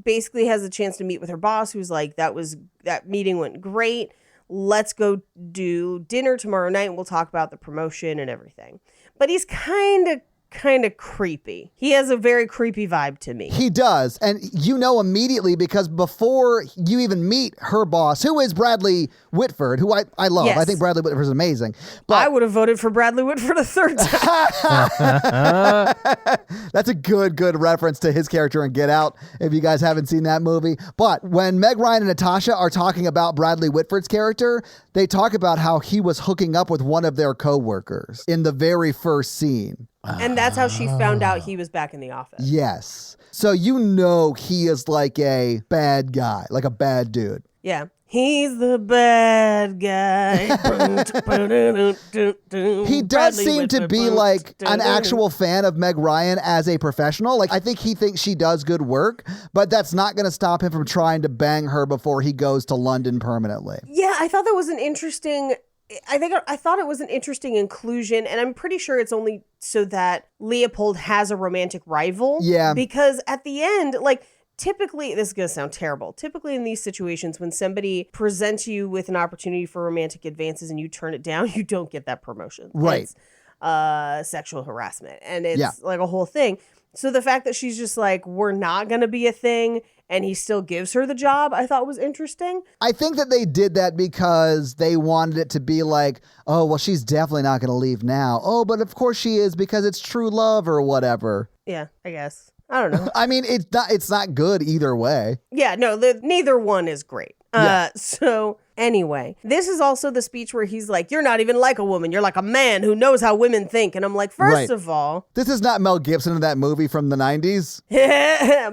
basically has a chance to meet with her boss, who's like, that meeting went great. Let's go do dinner tomorrow night and we'll talk about the promotion and everything. But he's kind of creepy. He has a very creepy vibe to me. He does. And you know immediately because before you even meet her boss, who is Bradley Whitford, who I love. Yes. I think Bradley Whitford is amazing. But I would have voted for Bradley Whitford a third time. that's a good reference to his character in Get Out, if you guys haven't seen that movie. But when Meg Ryan and Natasha are talking about Bradley Whitford's character, they talk about how he was hooking up with one of their coworkers in the very first scene. And that's how she found out he was back in the office. Yes. So you know he is like a bad guy, like a bad dude. Yeah. He's the bad guy. He does seem to be like an actual fan of Meg Ryan as a professional. Like, I think he thinks she does good work, but that's not going to stop him from trying to bang her before he goes to London permanently. Yeah, I thought that was an interesting... I thought it was an interesting inclusion, and I'm pretty sure it's only so that Leopold has a romantic rival. Yeah. Because at the end, like, typically, this is going to sound terrible. Typically in these situations, when somebody presents you with an opportunity for romantic advances and you turn it down, you don't get that promotion. Right. It's sexual harassment, and it's like a whole thing. So the fact that she's just like, we're not going to be a thing, and he still gives her the job, I thought was interesting. I think that they did that because they wanted it to be like, oh, well, she's definitely not going to leave now. Oh, but of course she is because it's true love or whatever. Yeah, I guess. I don't know. I mean, it's not good either way. Yeah, no, neither one is great. So anyway, this is also the speech where he's like, you're not even like a woman. You're like a man who knows how women think. And I'm like, first of all, this is not Mel Gibson in that movie from the 90s.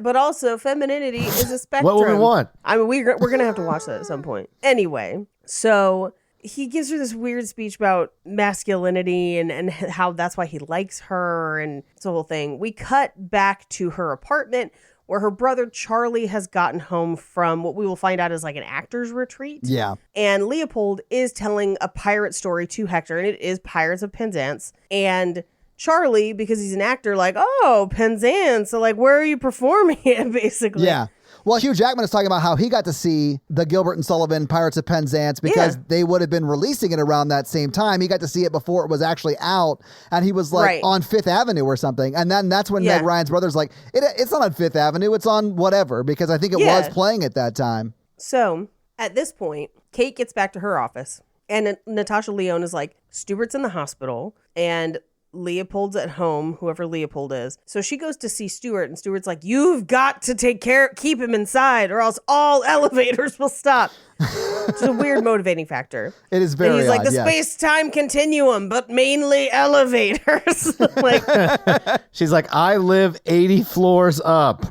but also femininity is a spectrum. What would we want? I mean, we're going to have to watch that at some point. Anyway, so he gives her this weird speech about masculinity and how that's why he likes her and it's the whole thing. We cut back to her apartment where her brother Charlie has gotten home from what we will find out is like an actor's retreat. Yeah. And Leopold is telling a pirate story to Hector, and it is Pirates of Penzance. And Charlie, because he's an actor, like, oh, Penzance, so like, where are you performing it, basically? Yeah. Well, Hugh Jackman is talking about how he got to see the Gilbert and Sullivan Pirates of Penzance because they would have been releasing it around that same time. He got to see it before it was actually out, and he was like on Fifth Avenue or something. And then that's when Meg Ryan's brother's like, it's not on Fifth Avenue, it's on whatever, because I think it was playing at that time. So at this point, Kate gets back to her office, and Natasha Lyonne is like, Stuart's in the hospital, and Leopold's at home, whoever Leopold is. So she goes to see Stuart, and Stuart's like, you've got to keep him inside, or else all elevators will stop. It's a weird motivating factor. It is very And he's like, odd, the space-time continuum, but mainly elevators. Like, She's like, I live 80 floors up.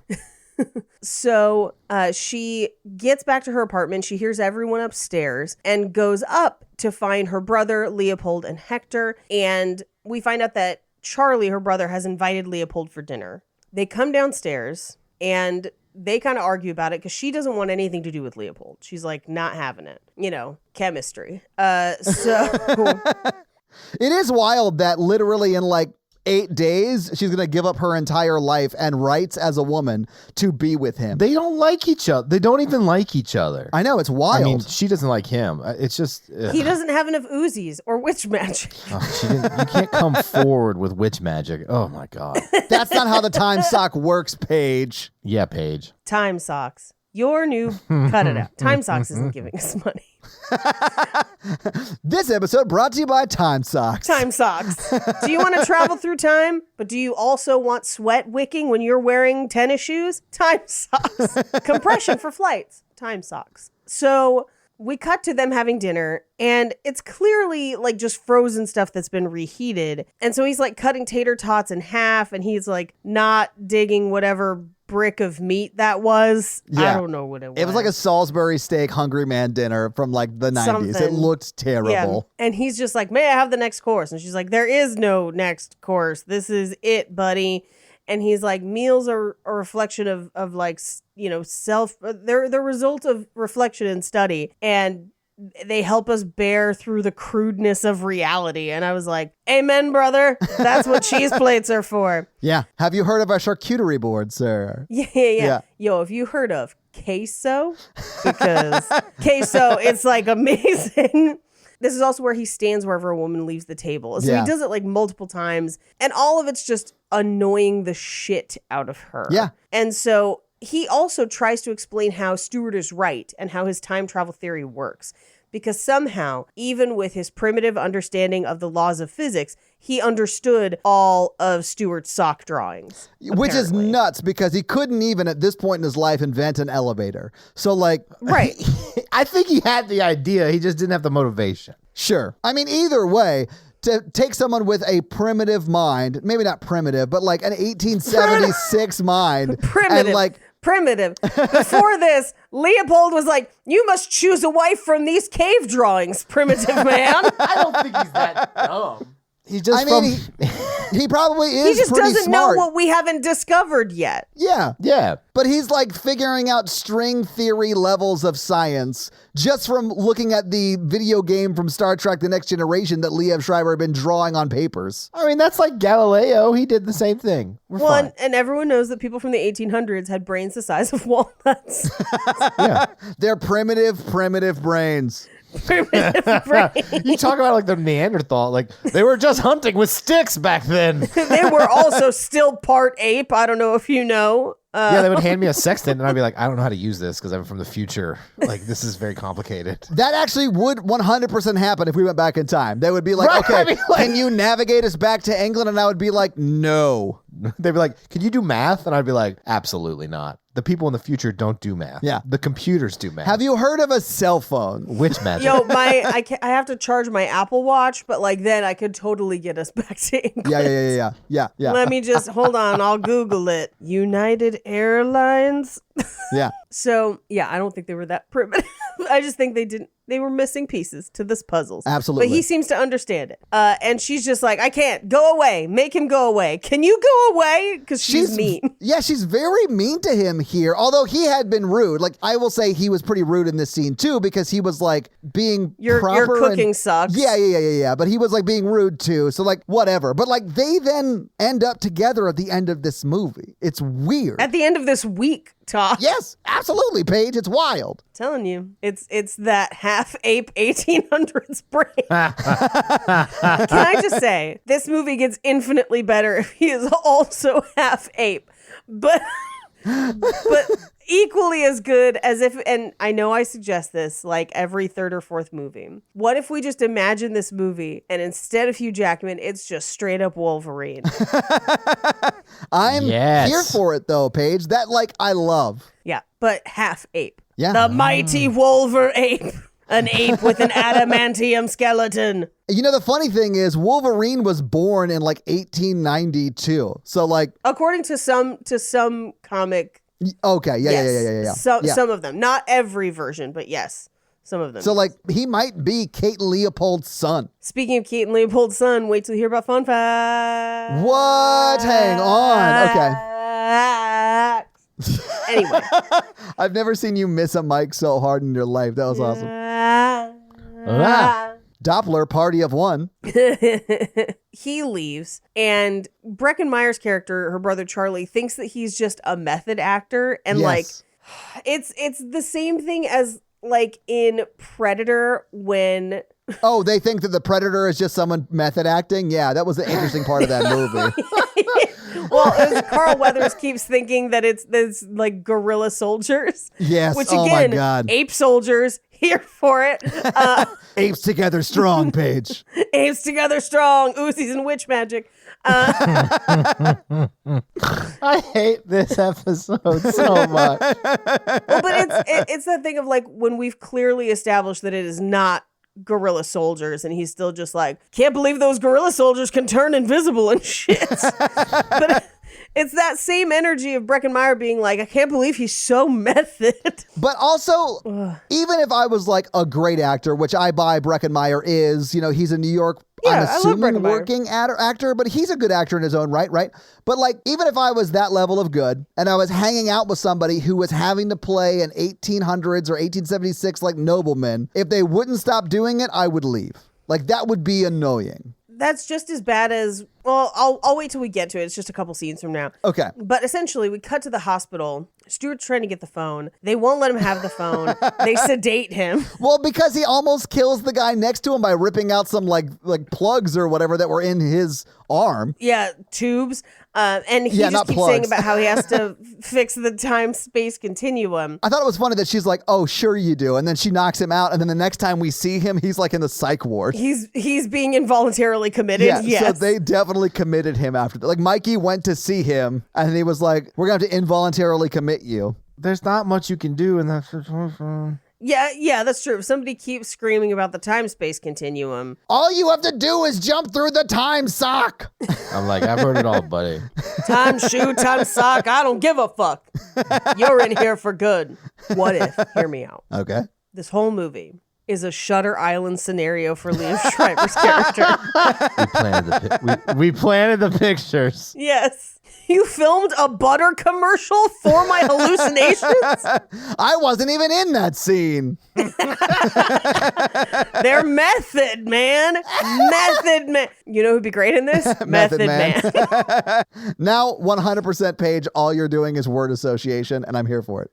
So she gets back to her apartment. She hears everyone upstairs and goes up to find her brother, Leopold, and Hector. And we find out that Charlie, her brother, has invited Leopold for dinner. They come downstairs and they kind of argue about it because she doesn't want anything to do with Leopold. She's like, not having it. You know, chemistry. So it is wild that literally in like 8 days, she's going to give up her entire life and rights as a woman to be with him. They don't like each other. They don't even like each other. I know, it's wild. I mean, she doesn't like him. It's just... he doesn't have enough Uzis or witch magic. You can't come forward with witch magic. Oh, my God. That's not how the time sock works, Paige. Yeah, Paige. Time socks. Your new cut it out. Time Socks isn't giving us money. This episode brought to you by Time Socks. Time Socks. Do you want to travel through time, but do you also want sweat wicking when you're wearing tennis shoes? Time Socks. Compression for flights. Time Socks. So we cut to them having dinner, and it's clearly like just frozen stuff that's been reheated. And so he's like cutting tater tots in half, and he's like not digging whatever brick of meat that was. Yeah. I don't know what it was. It was like a Salisbury steak Hungry Man dinner from like the 90s. It Something. looked terrible. Yeah. And he's just like, may I have the next course? And she's like, there is no next course. This is it, buddy. And he's like, meals are a reflection of like, you know, they're the result of reflection and study. And they help us bear through the crudeness of reality. And I was like, amen, brother. That's what cheese plates are for. Yeah. Have you heard of our charcuterie board, sir? Yeah. Yo, have you heard of queso? Because queso, it's like amazing. This is also where he stands wherever a woman leaves the table. So he does it like multiple times. And all of it's just annoying the shit out of her. Yeah. And so he also tries to explain how Stewart is right and how his time travel theory works. Because somehow, even with his primitive understanding of the laws of physics, he understood all of Stewart's sock drawings. Which is apparently. nuts because he couldn't even at this point in his life invent an elevator. So like, Right. I think he had the idea. He just didn't have the motivation. sure. I mean, either way, to take someone with a primitive mind, maybe not primitive, but like an 1876 mind. Primitive. And like, Primitive. Before this, Leopold was like, you must choose a wife from these cave drawings, primitive man. I don't think he's that dumb. He's just I mean, he probably is He just pretty doesn't smart. know what we haven't discovered yet. Yeah. Yeah. But he's like figuring out string theory levels of science just from looking at the video game from Star Trek The Next Generation that Liev Schreiber had been drawing on papers. I mean, that's like Galileo. He did the same thing. We're fine. And everyone knows that people from the 1800s had brains the size of walnuts. Yeah. They're primitive brains. Primitive brain. You talk about like the Neanderthal, like they were just hunting with sticks back then. They were also still part ape. I don't know if you know. Yeah, they would hand me a sextant and I'd be like, I don't know how to use this because I'm from the future. Like, this is very complicated. That actually would 100% happen if we went back in time. They would be like, Right, okay, I mean, like- can you navigate us back to England? And I would be like, no. They'd be like, can you do math? And I'd be like, absolutely not. The people in the future don't do math. Yeah. The computers do math. Have you heard of a cell phone? Witch magic. Yo, I have to charge my Apple Watch, but like then I could totally get us back to England. Yeah. Let me just hold on. I'll Google it. United Airlines. Yeah. So yeah, I don't think they were that primitive. I just think they were missing pieces to this puzzle. Absolutely. But he seems to understand it. And she's just like, I can't. Go away. Make him go away. Can you go away? Because she's mean. Yeah, she's very mean to him here. Although he had been rude. Like, I will say he was pretty rude in this scene too, because he was like being Your proper. cooking and, sucks. Yeah. But he was like being rude too. So like, whatever. But like, they then end up together at the end of this movie. It's weird. At the end of this week, Todd. Yes, absolutely, Paige. It's wild. Telling you, it's that half ape 1800s brain. Can I just say, this movie gets infinitely better if he is also half ape, but equally as good as if. And I know I suggest this like every third or fourth movie. What if we just imagine this movie and instead of Hugh Jackman, it's just straight up Wolverine? I'm Yes. here for it though, Paige. That like I love. Yeah, but half ape. Yeah. The mighty Wolver ape. An ape with an adamantium skeleton. You know, the funny thing is Wolverine was born in like 1892. So like, According to some comic, okay, yeah. Some of them, not every version, but yes, some of them. So like, he might be Kate and Leopold's son. Speaking of Kate and Leopold's son, wait till you hear about fun facts. What? Hang on. Okay. Anyway, I've never seen you miss a mic so hard in your life. That was awesome. Doppler, party of one. he leaves, and Breckenmeyer's character, her brother Charlie, thinks that he's just a method actor, and like, Yes. it's the same thing as like in Predator when. Oh, they think that the Predator is just someone method acting? Yeah, that was the interesting part of that movie. Well, Carl Weathers keeps thinking that it's like guerrilla soldiers. Yes. Which Oh again, my God. ape soldiers, here for it. Apes together strong, Paige. Apes together strong, Uzis and witch magic. I hate this episode so much. Well, but it's that thing of like when we've clearly established that it is not guerrilla soldiers, and he's still just like, can't believe those guerrilla soldiers can turn invisible and shit. But it's that same energy of Breckenmeyer being like, I can't believe he's so method. But also, even if I was like a great actor, which I buy Breckenmeyer is, he's a New York, Yeah, I'm I love assuming Breckenmeyer. working actor, but he's a good actor in his own right? But like, even if I was that level of good and I was hanging out with somebody who was having to play an 1800s or 1876 like nobleman, if they wouldn't stop doing it, I would leave. Like, that would be annoying. That's just as bad as, well, I'll wait till we get to it. It's just a couple scenes from now. Okay. But essentially, we cut to the hospital. Stuart's trying to get the phone. They won't let him have the phone. They sedate him. Well, because he almost kills the guy next to him by ripping out some like plugs or whatever that were in his arm. Yeah, tubes. And he Yeah, not just keeps saying plugs. about how he has to fix the time-space continuum. I thought it was funny that she's like, oh, sure you do. And then she knocks him out. And then the next time we see him, he's like in the psych ward. He's being involuntarily committed. Yeah, Yes. so they definitely committed him after that. Like, Mikey went to see him and he was like, we're going to have to involuntarily commit you. There's not much you can do in that. Yeah, that's true. If somebody keeps screaming about the time-space continuum, All you have to do is jump through the time sock. I'm like, I've heard it all, buddy. time shoe, time sock, I don't give a fuck. You're in here for good. What if? Hear me out. Okay. This whole movie is a Shutter Island scenario for Liev Schreiber's character. We planted the pictures. Yes. You filmed a butter commercial for my hallucinations? I wasn't even in that scene. They're method, man. Method man. You know who'd be great in this? Method man. Now, 100% Paige, all you're doing is word association, and I'm here for it.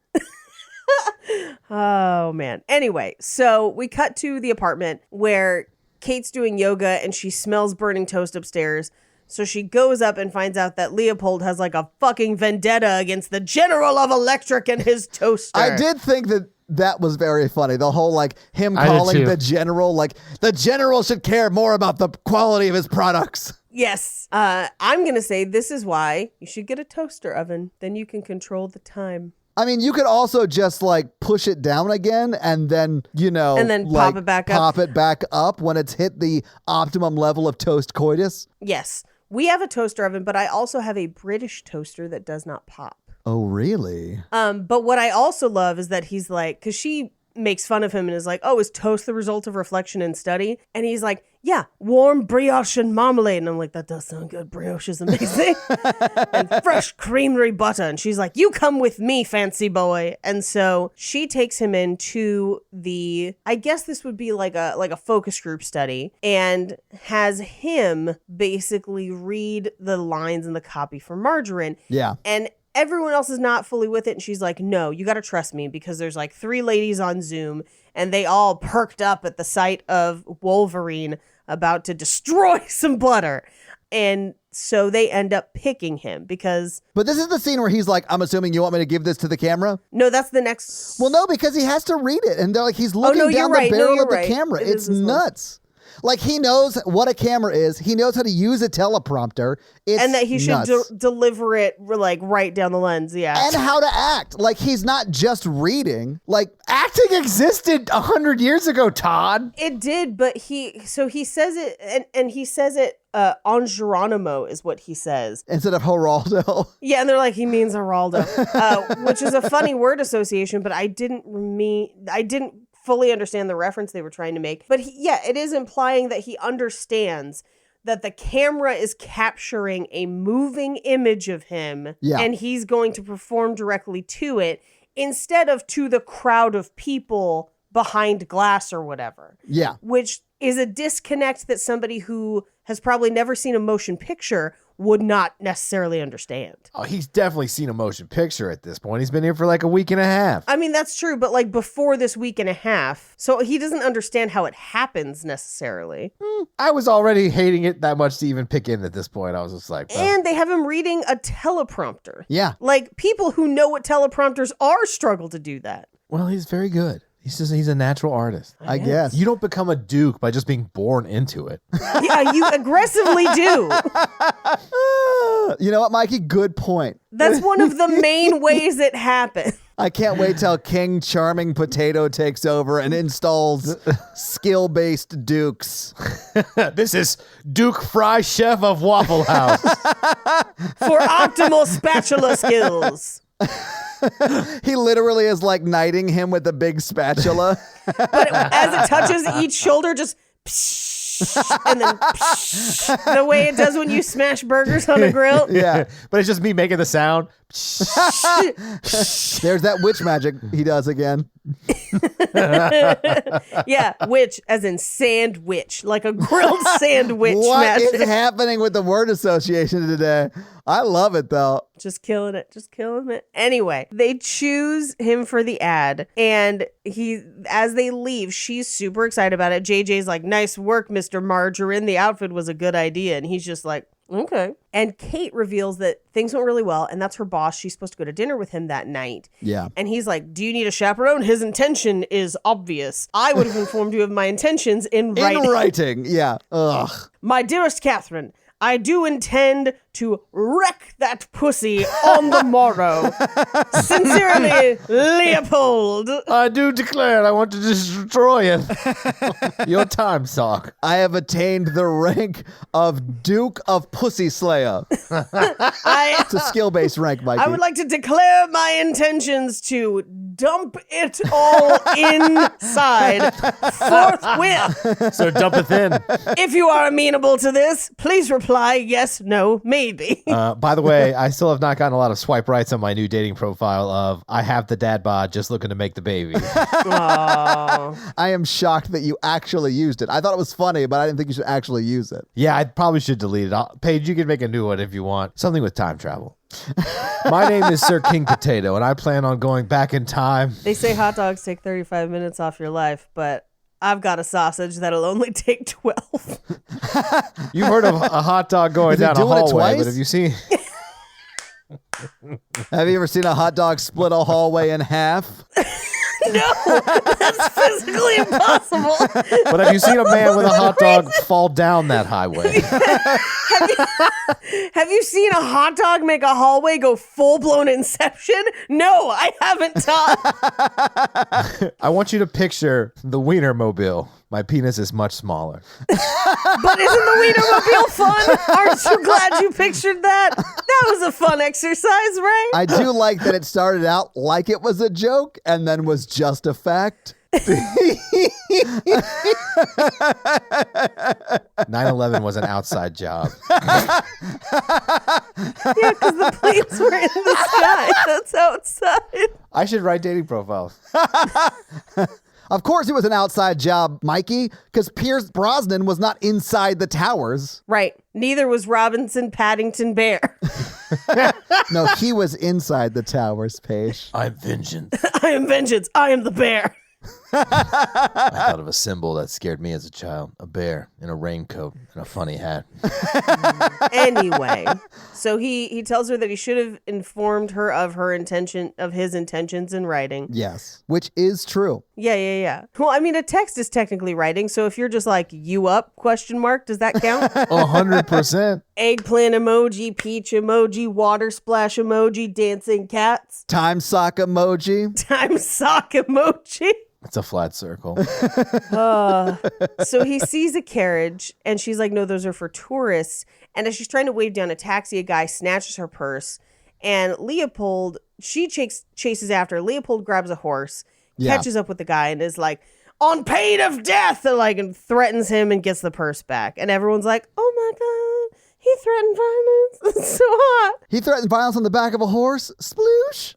Oh, man. Anyway, so we cut to the apartment where Kate's doing yoga and she smells burning toast upstairs. So she goes up and finds out that Leopold has like a fucking vendetta against the General of Electric and his toaster. I did think that was very funny. The whole like him I did calling too. the general, like the general should care more about the quality of his products. Yes. I'm going to say this is why you should get a toaster oven. Then you can control the time. I mean, you could also just like push it down again and then, And then like, pop it back up. Pop it back up when it's hit the optimum level of toast coitus. Yes. We have a toaster oven, but I also have a British toaster that does not pop. Oh, really? But what I also love is that he's like, because she makes fun of him and is like, oh, is toast the result of reflection and study? And he's like, yeah, warm brioche and marmalade. And I'm like, that does sound good. Brioche is amazing. And fresh creamery butter. And she's like, you come with me, fancy boy. And so she takes him into I guess this would be like a focus group study, and has him basically read the lines in the copy for Margarine. Yeah. And everyone else is not fully with it. And she's like, no, you got to trust me, because there's like 3 ladies on Zoom and they all perked up at the sight of Wolverine about to destroy some butter. And so they end up picking him because... But this is the scene where he's like, I'm assuming you want me to give this to the camera? No, that's the next... Well, no, because he has to read it. And they're like, he's looking no, you're down right. the No, barrel you're of the right. camera. It It's is this one. nuts. Like, he knows what a camera is. He knows how to use a teleprompter. It's and that he should nuts. deliver it like right down the lens. Yeah. And how to act. Like, he's not just reading. Like, Acting existed 100 years ago, Todd. It did, but he says it, and he says it on Geronimo is what he says. instead of Geraldo. Yeah, and they're like, he means Geraldo, which is a funny word association, but I didn't fully understand the reference they were trying to make. But it is implying that he understands that the camera is capturing a moving image of him, Yeah. and he's going to perform directly to it instead of to the crowd of people behind glass or whatever. Yeah. Which is a disconnect that somebody who has probably never seen a motion picture would not necessarily understand. Oh, he's definitely seen a motion picture at this point. He's been here for like a week and a half. I mean, that's true, but like before this week and a half, so he doesn't understand how it happens necessarily. I was already hating it that much to even pick in at this point. I was just like, well, And they have him reading a teleprompter. Yeah. Like, people who know what teleprompters are struggle to do that. well, he's very good. He's a natural artist. I guess. You don't become a duke by just being born into it. Yeah, you aggressively do. You know what, Mikey? Good point. That's one of the main ways it happens. I can't wait till King Charming Potato takes over and installs skill-based dukes. This is Duke Fry, chef of Waffle House. For optimal spatula skills. He literally is like knighting him with a big spatula. But as it touches each shoulder, just psh, and then psh, the way it does when you smash burgers on a grill. Yeah. But it's just me making the sound. There's that witch magic he does again. Yeah, witch, as in sandwich, like a grilled sandwich What is magic. happening with the word association today? I love it, though. Just killing it. Anyway, they choose him for the ad, and as they leave, she's super excited about it. JJ's like, nice work, Mr. Margarine. The outfit was a good idea. And he's just like, okay. And Kate reveals that things went really well, and that's her boss. She's supposed to go to dinner with him that night. Yeah. And he's like, do you need a chaperone? His intention is obvious. I would have informed you of my intentions in writing. In writing, yeah. Ugh. My dearest Catherine, I do intend to wreck that pussy on the morrow. Sincerely, Leopold. I do declare I want to destroy it. Your time, sock. I have attained the rank of Duke of Pussy Slayer. It's a skill-based rank, Mikey. I would like to declare my intentions to dump it all inside forthwith. So dump it in. If you are amenable to this, please reply yes, no, maybe. By the way, I still have not gotten a lot of swipe rights on my new dating profile of I have the dad bod just looking to make the baby. Aw. I am shocked that you actually used it. I thought it was funny, but I didn't think you should actually use it. Yeah, I probably should delete it. Paige, you can make a new one if you want. Something with time travel. My name is Sir King Potato, and I plan on going back in time. They say hot dogs take 35 minutes off your life, but I've got a sausage that'll only take 12. You've heard of a hot dog going Is he down a doing it hallway, twice? but have you seen... Have you ever seen a hot dog split a hallway in half? No, that's physically impossible. But have you seen a man with a hot dog fall down that highway? Have you seen a hot dog make a hallway go full-blown Inception? No, I haven't, Todd. I want you to picture the Wienermobile. My penis is much smaller. But isn't the Wienermobile fun? Aren't you glad you pictured that? That was a fun exercise, right? I do like that it started out like it was a joke and then was just a fact. 9/11 was an outside job. Yeah, because the planes were in the sky. That's outside. I should write dating profiles. Of course it was an outside job, Mikey, because Pierce Brosnan was not inside the towers. Right. Neither was Robinson Paddington Bear. No, he was inside the towers, Paige. I'm vengeance. I am vengeance. I am the bear. I thought of a symbol that scared me as a child. A bear in a raincoat and a funny hat. Anyway, so he tells her that he should have informed her of his intentions in writing. Yes, which is true. Yeah. Well, I mean, a text is technically writing, so if you're just like, you up, ? Does that count? 100%. Eggplant emoji, peach emoji, water splash emoji, dancing cats, Time sock emoji. time sock emoji. It's a flat circle. So he sees a carriage and she's like, no, those are for tourists. And as she's trying to wave down a taxi, a guy snatches her purse. And Leopold, she chases after. Leopold grabs a horse, catches up with the guy and is like, on pain of death, and threatens him and gets the purse back. And everyone's like, oh my God, he threatened violence. It's so hot. He threatened violence on the back of a horse. Sploosh.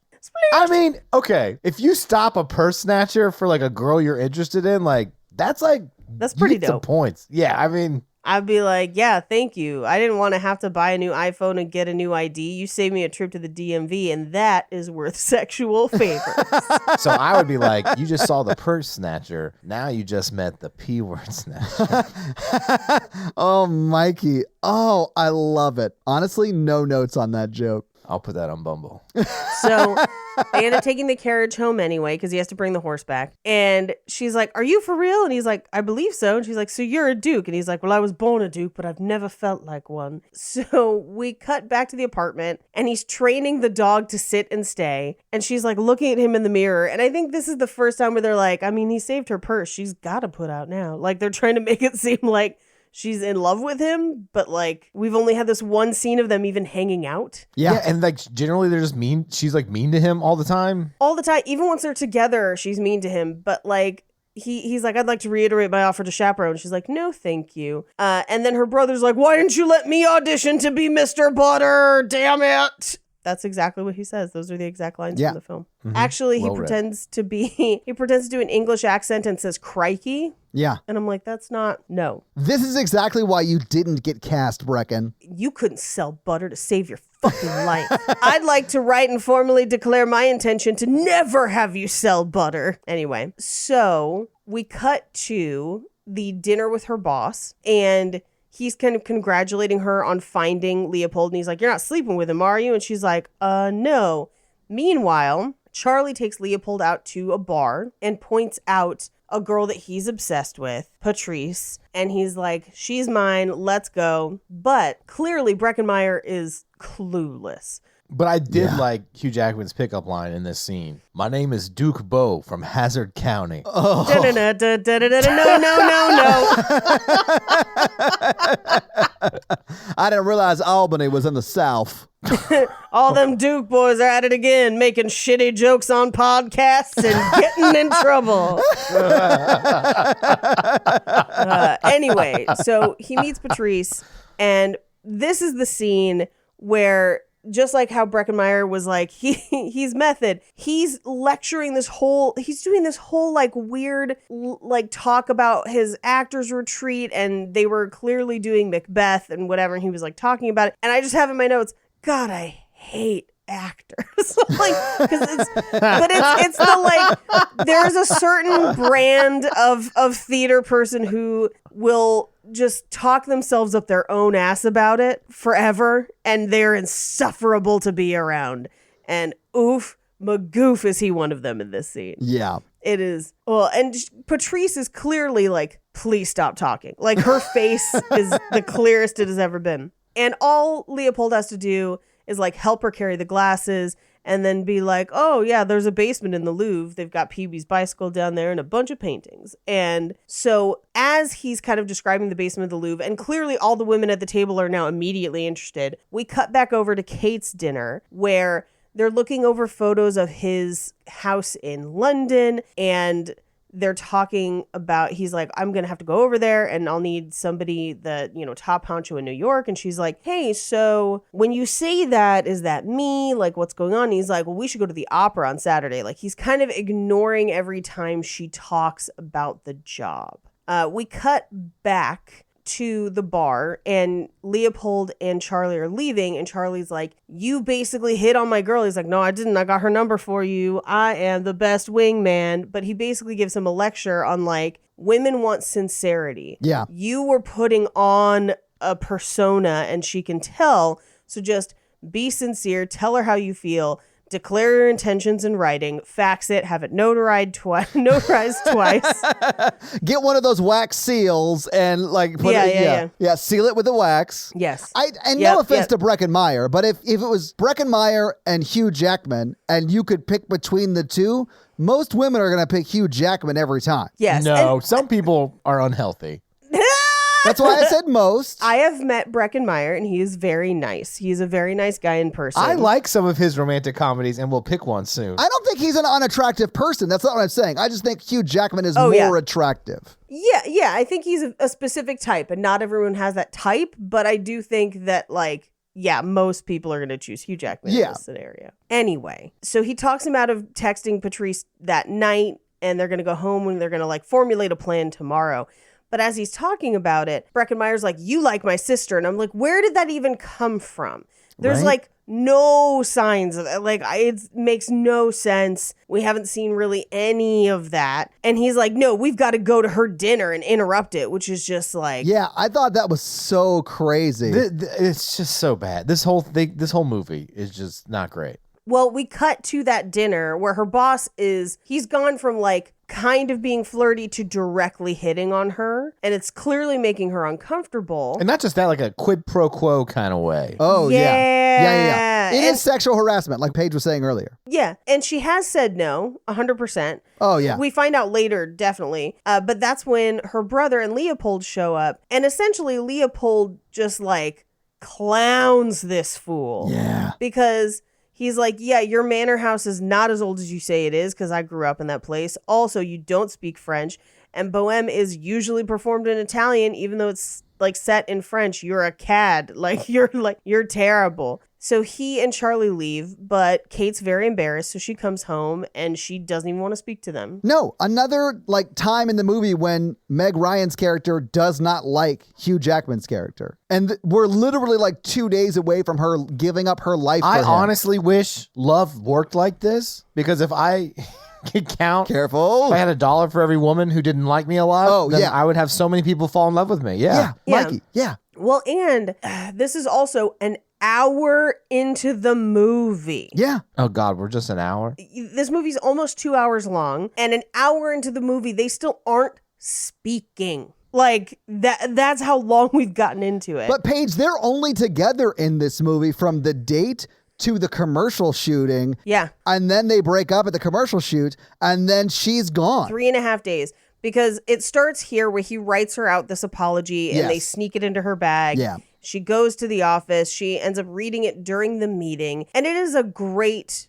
I mean, okay, if you stop a purse snatcher for like a girl you're interested in, like that's pretty you get some dope. points. Yeah, I mean, I'd be like, yeah, thank you. I didn't want to have to buy a new iPhone and get a new ID. You saved me a trip to the DMV, and that is worth sexual favors. So I would be like, you just saw the purse snatcher. Now you just met the P word snatcher. Oh, Mikey. Oh, I love it. Honestly, no notes on that joke. I'll put that on Bumble. So they end up taking the carriage home anyway because he has to bring the horse back. And she's like, are you for real? And he's like, I believe so. And she's like, so you're a duke? And he's like, well, I was born a duke, but I've never felt like one. So we cut back to the apartment and he's training the dog to sit and stay. And she's like looking at him in the mirror. And I think this is the first time where they're like, I mean, he saved her purse. She's got to put out now. Like they're trying to make it seem like she's in love with him, but like we've only had this one scene of them even hanging out. Yeah, and like generally they're just mean. She's like mean to him all the time. All the time. Even once they're together, she's mean to him. But like he's like, I'd like to reiterate my offer to chaperone. She's like, no, thank you. And then her brother's like, why didn't you let me audition to be Mr. Butter? Damn it. That's exactly what he says. Those are the exact lines from the film. Mm-hmm. Actually, he pretends to do an English accent and says crikey. Yeah. And I'm like, that's not, no. This is exactly why you didn't get cast, Brecken. You couldn't sell butter to save your fucking life. I'd like to write and formally declare my intention to never have you sell butter. Anyway, so we cut to the dinner with her boss and he's kind of congratulating her on finding Leopold. And he's like, you're not sleeping with him, are you? And she's like, no. Meanwhile, Charlie takes Leopold out to a bar and points out a girl that he's obsessed with, Patrice. And he's like, she's mine. Let's go. But clearly Breckenmeyer is clueless. But I did like Hugh Jackman's pickup line in this scene. My name is Duke Beau from Hazard County. Oh. No. I didn't realize Albany was in the South. All them Duke boys are at it again, making shitty jokes on podcasts and getting in trouble. Anyway, so he meets Patrice, and this is the scene where, just like how Breckenmeyer was like, he's method. He's lecturing he's doing this whole like weird like talk about his actor's retreat, and they were clearly doing Macbeth and whatever, and he was like talking about it. And I just have in my notes, God, I hate actors. Like, it's the like, there's a certain brand of theater person who will just talk themselves up their own ass about it forever, and they're insufferable to be around. And oof, magoof is he one of them in this scene. Yeah. It is. Well, and Patrice is clearly like, please stop talking. Like her face is the clearest it has ever been. And all Leopold has to do is like help her carry the glasses and then be like, oh yeah, there's a basement in the Louvre. They've got Peebee's bicycle down there and a bunch of paintings. And so as he's kind of describing the basement of the Louvre, and clearly all the women at the table are now immediately interested, we cut back over to Kate's dinner where they're looking over photos of his house in London, and they're talking about, he's like, I'm going to have to go over there and I'll need somebody that, top honcho in New York. And she's like, hey, so when you say that, is that me? Like, what's going on? And he's like, well, we should go to the opera on Saturday. Like, he's kind of ignoring every time she talks about the job. We cut back to the bar and Leopold and Charlie are leaving, and Charlie's like, you basically hit on my girl. He's like, no, I didn't. I got her number for you. I am the best wingman. But he basically gives him a lecture on like, women want sincerity. Yeah. You were putting on a persona and she can tell. So just be sincere. Tell her how you feel. Declare your intentions in writing, fax it, have it notarized twice. Get one of those wax seals and like put seal it with the wax. Yes. No offense to Breckenmeyer, but if it was Breckenmeyer and Hugh Jackman and you could pick between the two, most women are going to pick Hugh Jackman every time. Yes. No, some people are unhealthy. That's why I said most. I have met Breckenmeyer, and he is very nice. He's a very nice guy in person. I like some of his romantic comedies, and we'll pick one soon. I don't think he's an unattractive person. That's not what I'm saying. I just think Hugh Jackman is more attractive. Yeah. I think he's a specific type, and not everyone has that type. But I do think that, like, most people are going to choose Hugh Jackman in this scenario. Anyway, so he talks him out of texting Patrice that night, and they're going to go home and they're going to, like, formulate a plan tomorrow. But as he's talking about it, Breckenmeyer's like, you like my sister. And I'm like, where did that even come from? There's Right? like no signs of it. Like, it makes no sense. We haven't seen really any of that. And he's like, no, we've got to go to her dinner and interrupt it, which is just like, Yeah, I thought that was so crazy. It's just so bad. This whole movie is just not great. well, we cut to that dinner where her boss he's gone from like kind of being flirty to directly hitting on her. And it's clearly making her uncomfortable. And not just that, like a quid pro quo kind of way. Oh, yeah. It And- is sexual harassment, like Paige was saying earlier. Yeah. And she has said no, 100%. Oh, yeah. We find out later, definitely. But that's when her brother and Leopold show up. And essentially, Leopold just like clowns this fool. Yeah. Because he's like, yeah, your manor house is not as old as you say it is, because I grew up in that place. Also, you don't speak French. And Bohème is usually performed in Italian, even though it's like set in French. You're a cad. You're terrible. So he and Charlie leave, but Kate's very embarrassed. So she comes home and she doesn't even want to speak to them. No, another like time in the movie when Meg Ryan's character does not like Hugh Jackman's character. And we're literally like 2 days away from her giving up her life I for him. honestly wish love worked like this, because if I could count, Careful. if I had $1 for every woman who didn't like me a lot, then yeah. I would have so many people fall in love with me. Yeah, Yeah. Mikey. Yeah. Well, and this is also an hour into the movie. Yeah. Oh God, we're just an hour. This movie's almost 2 hours long, and an hour into the movie, they still aren't speaking. Like, that's how long we've gotten into it. But Paige, they're only together in this movie from the date to the commercial shooting. Yeah. And then they break up at the commercial shoot, and then she's gone. 3.5 days. Because it starts here where he writes her out this apology and Yes. they sneak it into her bag. Yeah. She goes to the office. She ends up reading it during the meeting. And it is a great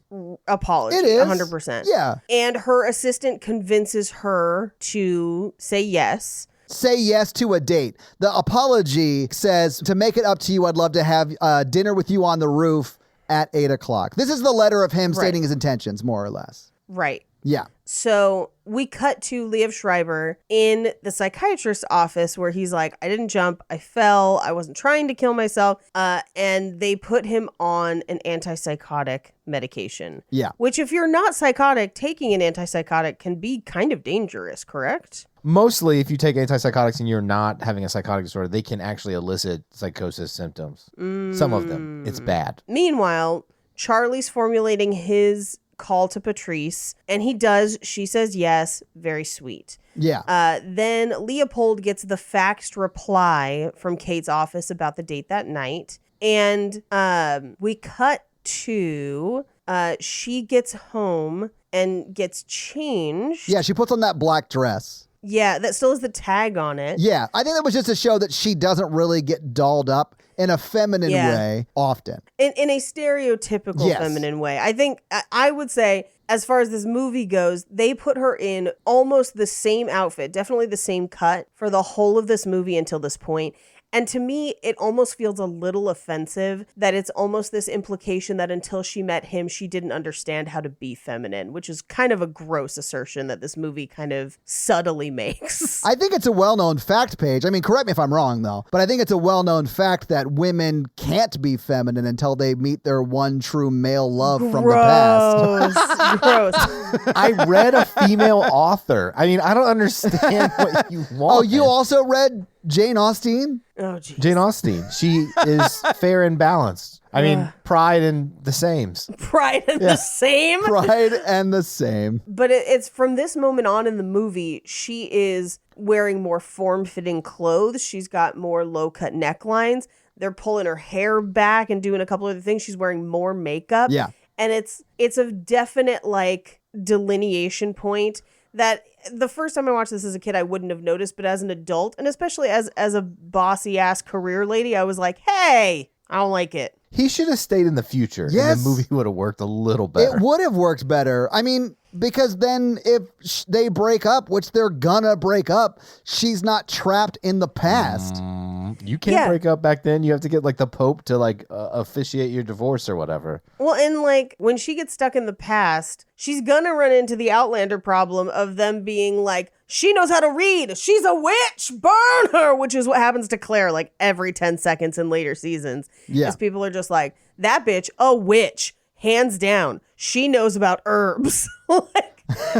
apology. It is. 100%. Yeah. And her assistant convinces her to say yes. Say yes to a date. The apology says, to make it up to you, I'd love to have dinner with you on the roof at 8:00. This is the letter of him stating his intentions, more or less. Right. Yeah. So we cut to Liev Schreiber in the psychiatrist's office where he's like, I didn't jump, I fell, I wasn't trying to kill myself. And they put him on an antipsychotic medication. Yeah. Which, if you're not psychotic, taking an antipsychotic can be kind of dangerous, correct? Mostly, if you take antipsychotics and you're not having a psychotic disorder, they can actually elicit psychosis symptoms. Some of them. It's bad. Meanwhile, Charlie's formulating his call to Patrice, and he does. She says yes. Very sweet. Yeah. Then Leopold gets the faxed reply from Kate's office about the date that night. And we cut to she gets home and gets changed. Yeah, she puts on that black dress. Yeah, that still has the tag on it. Yeah, I think that was just to show that she doesn't really get dolled up in a feminine way often. In a stereotypical Yes. feminine way. I think, I would say, as far as this movie goes, they put her in almost the same outfit, definitely the same cut for the whole of this movie until this point. And to me, it almost feels a little offensive that it's almost this implication that until she met him, she didn't understand how to be feminine, which is kind of a gross assertion that this movie kind of subtly makes. I think it's a well-known fact, Paige. I mean, correct me if I'm wrong, though, but I think it's a well-known fact that women can't be feminine until they meet their one true male love from the past. Gross. I read a female author. I mean, I don't understand what you want. Oh, you also read Jane Austen? Oh, geez. Jane Austen. She is fair and balanced. I mean, pride and the sames. Pride and the same. Pride and the same. But it's from this moment on in the movie, she is wearing more form-fitting clothes. She's got more low-cut necklines. They're pulling her hair back and doing a couple other things. She's wearing more makeup. Yeah. And it's a definite, like, delineation point that the first time I watched this as a kid, I wouldn't have noticed. But as an adult, and especially as a bossy-ass career lady, I was like, hey, I don't like it. He should have stayed in the future. Yes. And the movie would have worked a little better. It would have worked better. I mean, because then if they break up, which they're gonna break up, she's not trapped in the past. You can't break up back then. You have to get like the Pope to like officiate your divorce or whatever. Well, and like when she gets stuck in the past, she's gonna run into the Outlander problem of them being like, she knows how to read. She's a witch. Burn her, which is what happens to Claire like every 10 seconds in later seasons. Yeah. Because people are just like, that bitch, a witch, hands down. She knows about herbs.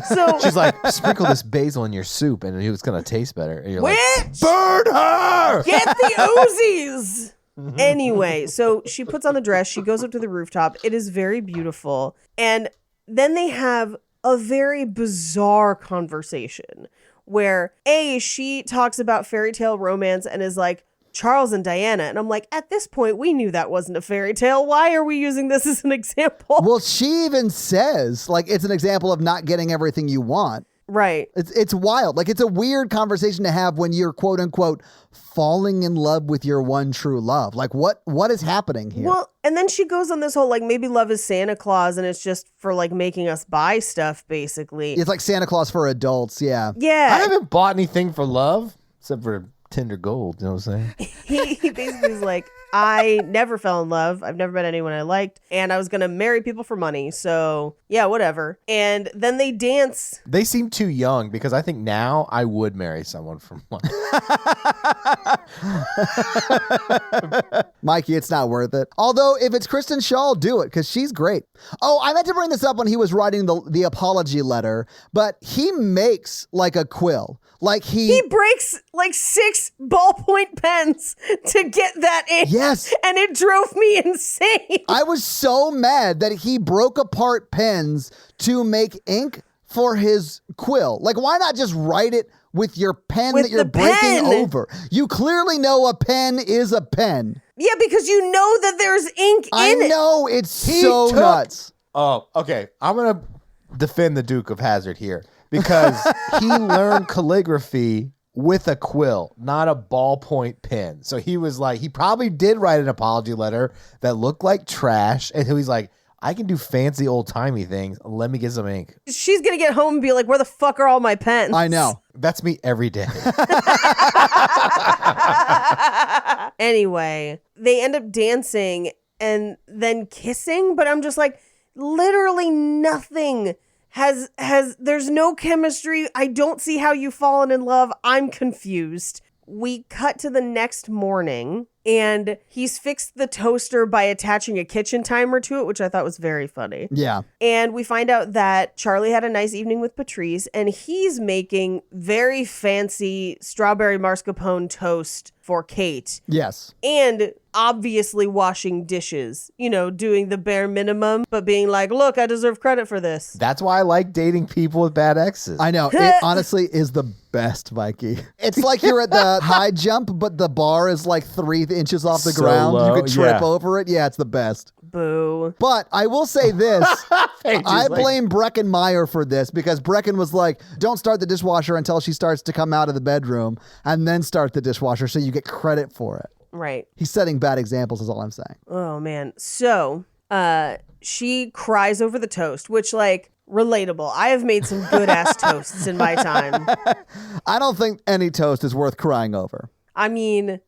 So She's like, sprinkle this basil in your soup and it's going to taste better. And you're witch, like, burn her! get the Uzis. Anyway, so she puts on the dress. She goes up to the rooftop. It is very beautiful. And then they have a very bizarre conversation where she talks about fairy tale romance and is like, Charles and Diana. And I'm like, at this point, we knew that wasn't a fairy tale. Why are we using this as an example? Well, she even says, like, it's an example of not getting everything you want. Right. It's wild. Like, it's a weird conversation to have when you're, quote unquote, falling in love with your one true love. Like, what is happening here? Well, and then she goes on this whole, like, maybe love is Santa Claus and it's just for, like, making us buy stuff, basically. It's like Santa Claus for adults. Yeah. Yeah. I haven't bought anything for love except for Tinder Gold. You know what I'm saying? He basically is like, I never fell in love. I've never met anyone I liked. And I was going to marry people for money. So, yeah, whatever. And then they dance. They seem too young because I think now I would marry someone for money. Mikey, it's not worth it. Although, if it's Kristen Shaw, do it, because she's great. Oh, I meant to bring this up when he was writing the apology letter, but he makes like a quill. Like he breaks like 6 ballpoint pens to get that ink. Yes. And it drove me insane. I was so mad that he broke apart pens to make ink for his quill. Like, why not just write it with your pen that you're breaking over? You clearly know a pen is a pen. Yeah, because you know that there's ink in it. I know, it's so nuts. Oh, okay. I'm going to defend the Duke of Hazzard here because he learned calligraphy with a quill, not a ballpoint pen. So he was like, he probably did write an apology letter that looked like trash. And he's like, I can do fancy old-timey things. Let me get some ink. She's going to get home and be like, where the fuck are all my pens? I know. That's me every day. Anyway, they end up dancing and then kissing, but I'm just like, literally nothing there's no chemistry. I don't see how you've fallen in love. I'm confused. We cut to the next morning and he's fixed the toaster by attaching a kitchen timer to it, which I thought was very funny. Yeah. And we find out that Charlie had a nice evening with Patrice and he's making very fancy strawberry mascarpone toast for Kate. Yes. And obviously washing dishes, doing the bare minimum, but being like, look, I deserve credit for this. That's why I like dating people with bad exes. I know. It honestly is the best, Mikey. It's like you're at the high jump, but the bar is like 3 inches off the So ground. low, You could trip yeah. over it. Yeah, it's the best. Boo. But I will say this. Paige is I like- blame Brecken Meyer for this because Brecken was like, don't start the dishwasher until she starts to come out of the bedroom and then start the dishwasher so you get credit for it. Right. He's setting bad examples is all I'm saying. Oh, man. So, she cries over the toast, which, like, relatable. I have made some good-ass toasts in my time. I don't think any toast is worth crying over. I mean,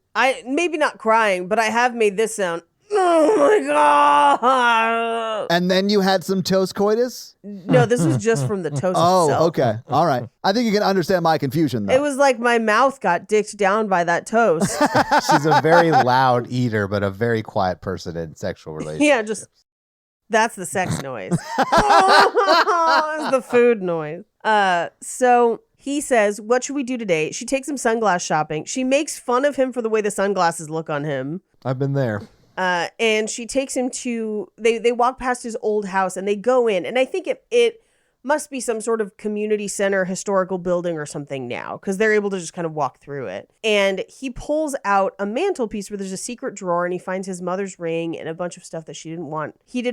maybe not crying, but I have made this sound. Oh, my God. And then you had some toast coitus? No, this was just from the toast Oh, itself. okay. All right. I think you can understand my confusion, though. It was like my mouth got dicked down by that toast. She's a very loud eater, but a very quiet person in sexual relationships. Yeah, just that's the sex noise. It's the food noise. So he says, what should we do today? She takes him sunglass shopping. She makes fun of him for the way the sunglasses look on him. I've been there. And she takes him to, they walk past his old house and they go in. And I think it must be some sort of community center, historical building or something now, because they're able to just kind of walk through it. And he pulls out a mantelpiece where there's a secret drawer and he finds his mother's ring and a bunch of stuff that he didn't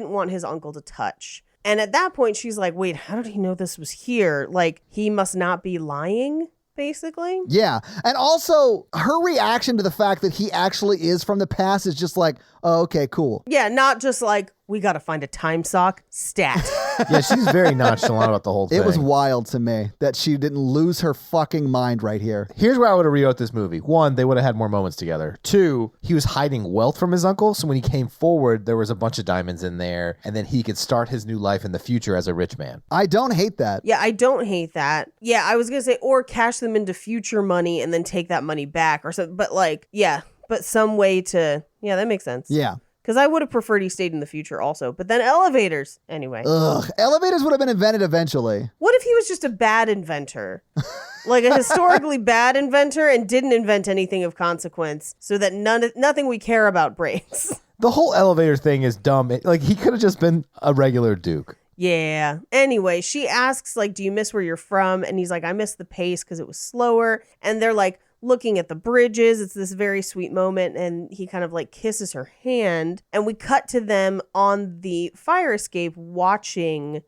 want his uncle to touch. And at that point, she's like, wait, how did he know this was here? Like, he must not be lying, basically. Yeah. And also, her reaction to the fact that he actually is from the past is just like, oh, okay, cool. Yeah, not just like, we got to find a time sock stat. Yeah, she's very nonchalant about the whole thing. It was wild to me that she didn't lose her fucking mind right here. Here's where I would have rewrote this movie. 1, they would have had more moments together. 2, he was hiding wealth from his uncle, so when he came forward, there was a bunch of diamonds in there, and then he could start his new life in the future as a rich man. I don't hate that. Yeah, I don't hate that. Yeah, I was going to say, or cash them into future money and then take that money back or something. But like, yeah, but some way to, yeah, that makes sense. Yeah. Because I would have preferred he stayed in the future also. But then elevators. Anyway. Ugh. Elevators would have been invented eventually. What if he was just a bad inventor? Like a historically bad inventor and didn't invent anything of consequence so that nothing we care about breaks. The whole elevator thing is dumb. Like, he could have just been a regular Duke. Yeah. Anyway, she asks, like, do you miss where you're from? And he's like, I miss the pace because it was slower. And they're like, looking at the bridges. It's this very sweet moment, and he kind of like kisses her hand, and we cut to them on the fire escape watching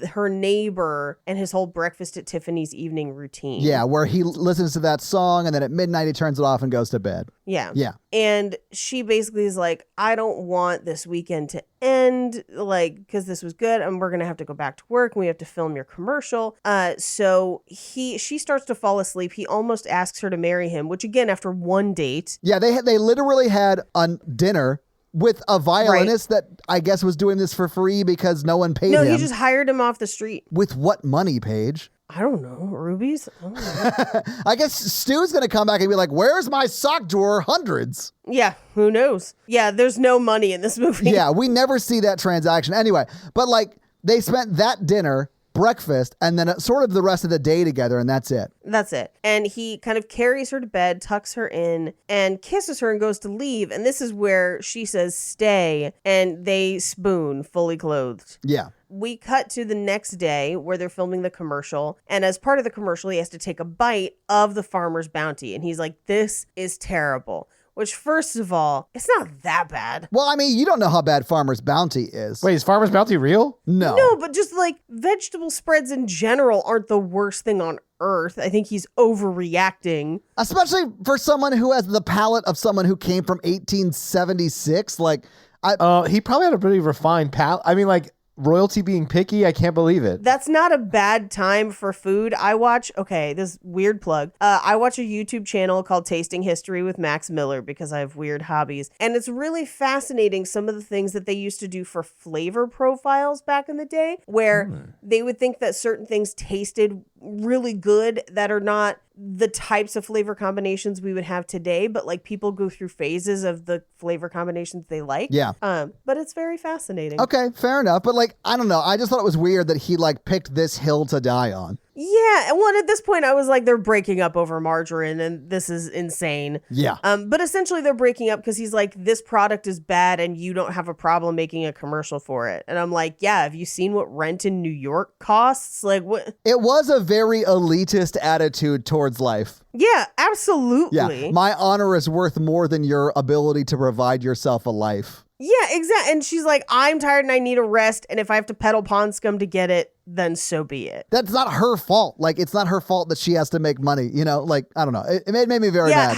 her neighbor and his whole breakfast at Tiffany's evening routine. Yeah, where he listens to that song and then at midnight he turns it off and goes to bed. Yeah. Yeah. And she basically is like, I don't want this weekend to end, like, because this was good and we're going to have to go back to work and we have to film your commercial. So she starts to fall asleep. He almost asks her to marry him, which again, after one date. Yeah, they literally had a dinner with a violinist that I guess was doing this for free because no one paid him. No, he just hired him off the street. With what money, Paige? I don't know. Rubies? I don't know. I guess Stu's going to come back and be like, where's my sock drawer? Hundreds. Yeah, who knows? Yeah, there's no money in this movie. Yeah, we never see that transaction. Anyway, but like they spent that dinner, breakfast, and then sort of the rest of the day together, and that's it. That's it. And he kind of carries her to bed, tucks her in, and kisses her and goes to leave. And this is where she says, stay, and they spoon fully clothed. Yeah. We cut to the next day where they're filming the commercial. And as part of the commercial, he has to take a bite of the farmer's bounty. And he's like, this is terrible. Which, first of all, it's not that bad. Well, I mean, you don't know how bad Farmer's Bounty is. Wait, is Farmer's Bounty real? No. No, but just like vegetable spreads in general aren't the worst thing on earth. I think he's overreacting. Especially for someone who has the palate of someone who came from 1876. Like, he probably had a pretty refined palate. I mean, like, royalty being picky, I can't believe it. That's not a bad time for food. I watch, this weird plug. I watch a YouTube channel called Tasting History with Max Miller because I have weird hobbies. And it's really fascinating some of the things that they used to do for flavor profiles back in the day, where they would think that certain things tasted really good that are not the types of flavor combinations we would have today, but like people go through phases of the flavor combinations they like. Yeah. But it's very fascinating. okay, fair enough. But like, I don't know. I just thought it was weird that he like picked this hill to die on. Yeah, well, at this point, I was like, they're breaking up over margarine, and this is insane. Yeah. But essentially, they're breaking up because he's like, this product is bad, and you don't have a problem making a commercial for it. And I'm like, yeah, have you seen what rent in New York costs? Like, what? It was a very elitist attitude towards life. Yeah, absolutely. Yeah. My honor is worth more than your ability to provide yourself a life. Yeah, exactly. And she's like, I'm tired and I need a rest, and if I have to peddle pond scum to get it, then so be it. That's not her fault. Like, it's not her fault that she has to make money. You know, like, I don't know. It made me very mad.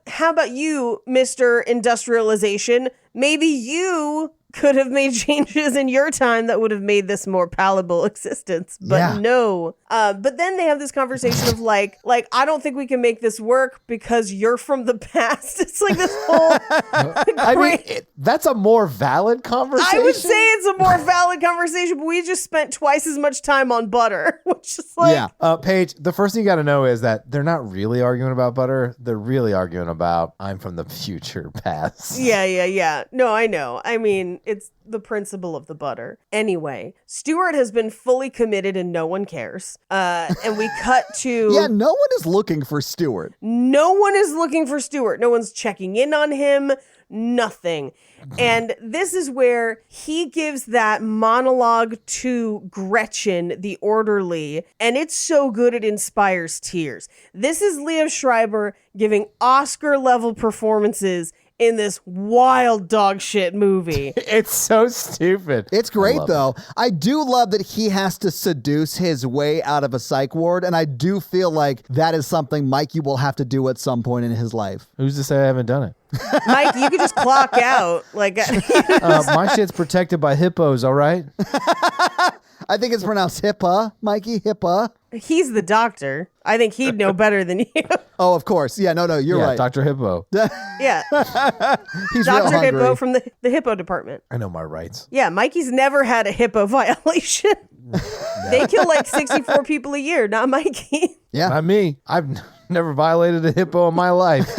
How about you, Mr. Industrialization? Maybe you could have made changes in your time that would have made this more palatable existence, but no. But then they have this conversation of like, I don't think we can make this work because you're from the past. It's like this whole. I mean, that's a more valid conversation. I would say it's a more valid conversation, but we just spent twice as much time on butter, which is like. Yeah. Paige, the first thing you got to know is that they're not really arguing about butter. They're really arguing about I'm from the future past. Yeah. No, I know. I mean, it's the principle of the butter. Anyway, Stuart has been fully committed and no one cares. And we cut to... Yeah, no one is looking for Stuart. No one is looking for Stuart. No one's checking in on him. Nothing. And this is where he gives that monologue to Gretchen, the orderly, and it's so good it inspires tears. This is Liev Schreiber giving Oscar-level performances in this wild dog shit movie. It's so stupid. It's great, love though. I do love that he has to seduce his way out of a psych ward, and I do feel like that is something Mikey will have to do at some point in his life. Who's to say I haven't done it? Mike, you could just clock out. Like, My shit's protected by hippos, all right? I think it's pronounced HIPAA, Mikey, HIPAA. he's the doctor. I think he'd know better than you. Oh, of course. Yeah, no, you're Yeah, right. Dr. Hippo. Yeah. He's real Dr. Hippo hungry. from the Hippo department. I know my rights. Yeah, Mikey's never had a Hippo violation. They kill like 64 people a year, not Mikey. Yeah. Not me. I've never violated a hippo in my life.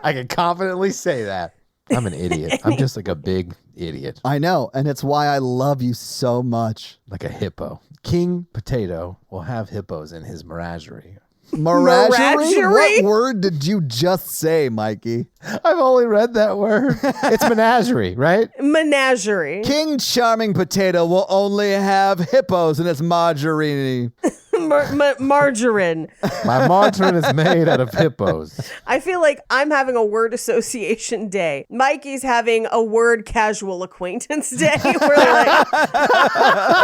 I can confidently say that. I'm an idiot. I'm just like a big idiot. I know, and it's why I love you so much. Like a hippo. King Potato will have hippos in his menagerie. Menagerie? What word did you just say, Mikey? I've only read that word. It's menagerie, right? Menagerie. King Charming Potato will only have hippos in its margarine. Margarine. My margarine is made out of hippos. I feel like I'm having a word association day. Mikey's having a word casual acquaintance day. We're like,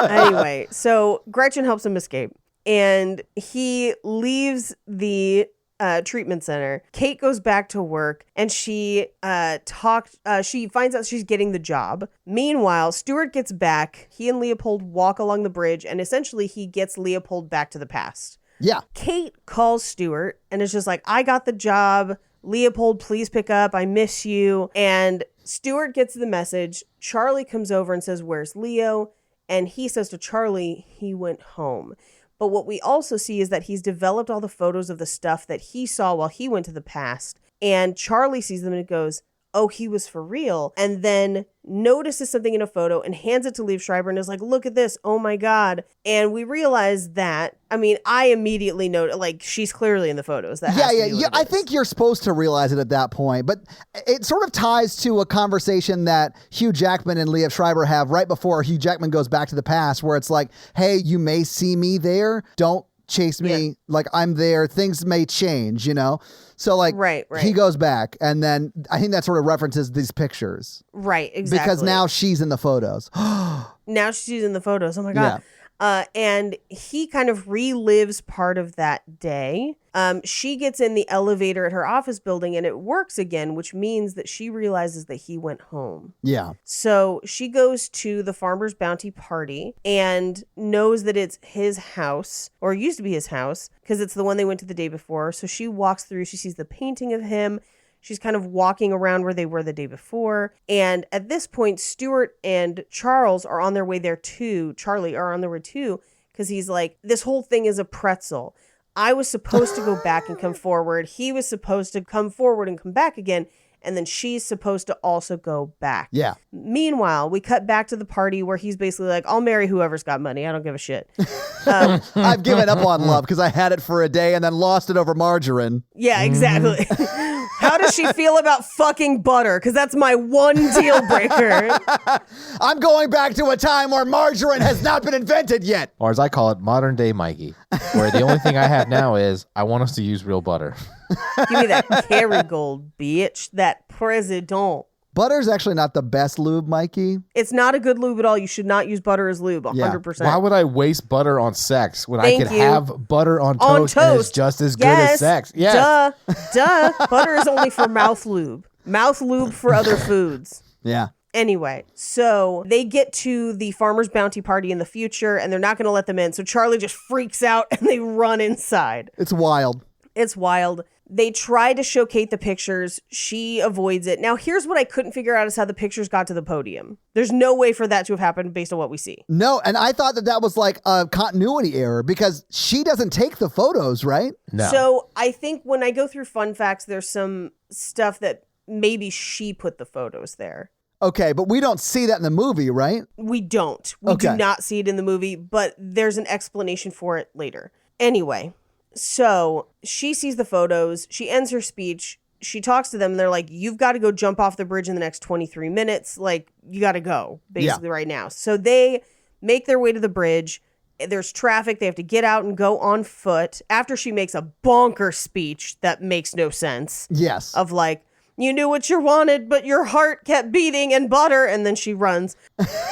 anyway, so Gretchen helps him escape, and he leaves the treatment center. Kate goes back to work, and she finds out she's getting the job. Meanwhile, Stuart gets back. He and Leopold walk along the bridge, and essentially he gets Leopold back to the past. Yeah. Kate calls Stuart and is just like, I got the job. Leopold, please pick up. I miss you. And Stuart gets the message. Charlie comes over and says, where's Leo? And he says to Charlie, he went home. But what we also see is that he's developed all the photos of the stuff that he saw while he went to the past. And Charlie sees them and goes, oh, he was for real. And then notices something in a photo and hands it to Liev Schreiber and is like, look at this. Oh my God. And we realize that, I mean, I immediately know, like, she's clearly in the photos. That has to be what it I is. think you're supposed to realize it at that point, but it sort of ties to a conversation that Hugh Jackman and Liev Schreiber have right before Hugh Jackman goes back to the past, where it's like, hey, you may see me there. Don't chase me. Yeah. Like, I'm there. Things may change, you know? So, like, Right. he goes back, and then I think that sort of references these pictures. Right, exactly. Because now she's in the photos. Now she's in the photos. Oh my God. And he kind of relives part of that day. She gets in the elevator at her office building and it works again, which means that she realizes that he went home. Yeah. So she goes to the Farmer's Bounty party and knows that it's his house, or used to be his house, because it's the one they went to the day before. So she walks through, she sees the painting of him. She's kind of walking around where they were the day before. And at this point, Stuart and Charles are on their way there too. Charlie are on their way too, because he's like, this whole thing is a pretzel. I was supposed to go back and come forward. He was supposed to come forward and come back again. And then she's supposed to also go back. Yeah. Meanwhile, we cut back to the party where he's basically like, I'll marry whoever's got money. I don't give a shit. I've given up on love because I had it for a day and then lost it over margarine. Yeah, exactly. How does she feel about fucking butter? Because that's my one deal breaker. I'm going back to a time where margarine has not been invented yet. Or as I call it, modern day Mikey, where the only thing I have now is I want us to use real butter. Give me that Kerrygold, bitch. That President. Butter's actually not the best lube, Mikey. It's not a good lube at all. You should not use butter as lube, 100%. Why would I waste butter on sex when Thank I could you. have butter on On toast, and it's just as good as sex? Yes. Duh. Butter is only for mouth lube. Mouth lube for other foods. Yeah. Anyway, so they get to the Farmer's Bounty party in the future, and they're not going to let them in. So Charlie just freaks out, and they run inside. It's wild. It's wild. They try to show Kate the pictures. She avoids it. Now, here's what I couldn't figure out is how the pictures got to the podium. There's no way for that to have happened based on what we see. No, and I thought that was like a continuity error because she doesn't take the photos, right? No. So I think when I go through fun facts, there's some stuff that maybe she put the photos there. Okay, but we don't see that in the movie, right? We don't. We Okay. do not see it in the movie, but there's an explanation for it later. Anyway, so she sees the photos. She ends her speech. She talks to them. And they're like, you've got to go jump off the bridge in the next 23 minutes. Like, you got to go, basically, right now. So they make their way to the bridge. There's traffic. They have to get out and go on foot after she makes a bonker speech that makes no sense. Yes. Of like, You knew what you wanted, but your heart kept beating and butter. And then she runs.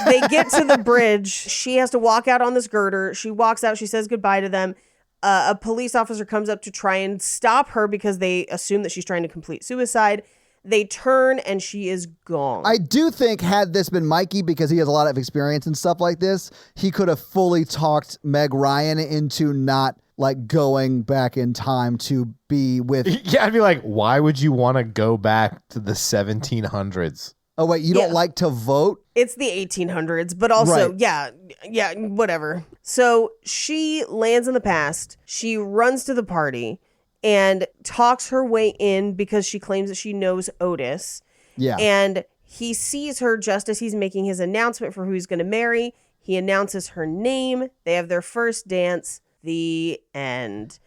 They get to the bridge. She has to walk out on this girder. She walks out. She says goodbye to them. A police officer comes up to try and stop her because they assume that she's trying to complete suicide. They turn and she is gone. I do think had this been Mikey, because he has a lot of experience and stuff like this, he could have fully talked Meg Ryan into not like going back in time to be with. Yeah, I'd be like, why would you want to go back to the 1700s? Oh, wait, you don't like to vote? It's the 1800s, but also, Right. yeah, whatever. So she lands in the past. She runs to the party and talks her way in because she claims that she knows Otis. Yeah. And he sees her just as he's making his announcement for who he's going to marry. He announces her name. They have their first dance. The end.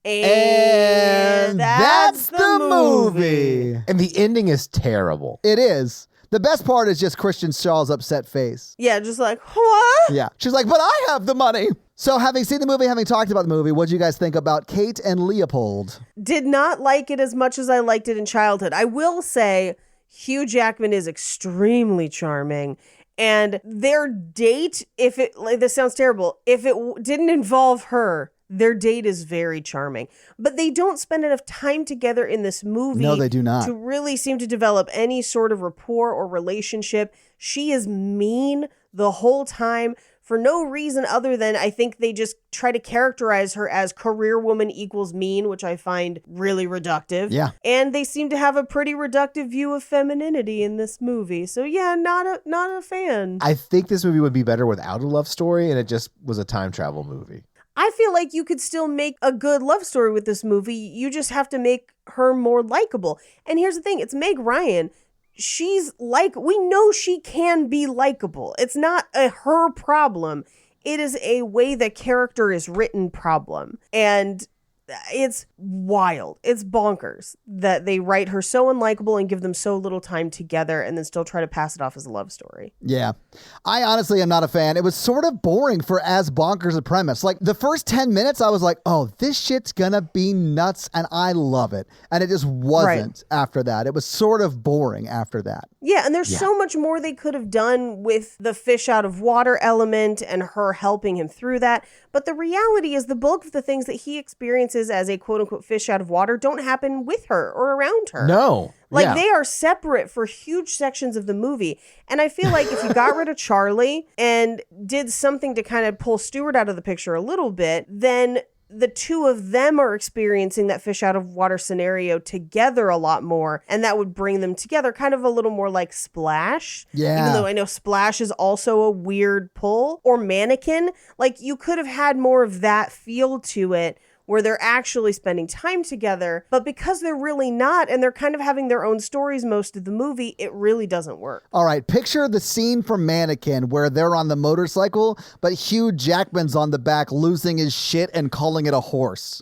And that's the movie. And the ending is terrible. It is. The best part is just Christian Shaw's upset face. Yeah, just like, what? Yeah. She's like, but I have the money. So having seen the movie, having talked about the movie, what do you guys think about Kate and Leopold? Did not like it as much as I liked it in childhood. I will say Hugh Jackman is extremely charming. And their date, this sounds terrible, if it didn't involve her, their date is very charming. But they don't spend enough time together in this movie. No, they do not. To really seem to develop any sort of rapport or relationship. She is mean the whole time for no reason other than I think they just try to characterize her as career woman equals mean, which I find really reductive. Yeah. And they seem to have a pretty reductive view of femininity in this movie. So yeah, not a fan. I think this movie would be better without a love story, and it just was a time travel movie. I feel like you could still make a good love story with this movie. You just have to make her more likable. And here's the thing, it's Meg Ryan. We know she can be likable. It's not her problem. It is a way the character is written problem. And it's wild. It's bonkers that they write her so unlikable and give them so little time together and then still try to pass it off as a love story. Yeah. I honestly am not a fan. It was sort of boring for as bonkers a premise. Like the first 10 minutes, I was like, oh, this shit's gonna be nuts and I love it. And it just wasn't after that. It was sort of boring after that. Yeah, and there's so much more they could have done with the fish out of water element and her helping him through that. But the reality is the bulk of the things that he experiences as a quote unquote fish out of water don't happen with her or around her. No. Like they are separate for huge sections of the movie. And I feel like if you got rid of Charlie and did something to kind of pull Stewart out of the picture a little bit, then the two of them are experiencing that fish out of water scenario together a lot more. And that would bring them together kind of a little more like Splash. Yeah. Even though I know Splash is also a weird pull. Or Mannequin. Like you could have had more of that feel to it where they're actually spending time together, but because they're really not, and they're kind of having their own stories most of the movie, it really doesn't work. All right, picture the scene from Mannequin where they're on the motorcycle, but Hugh Jackman's on the back losing his shit and calling it a horse.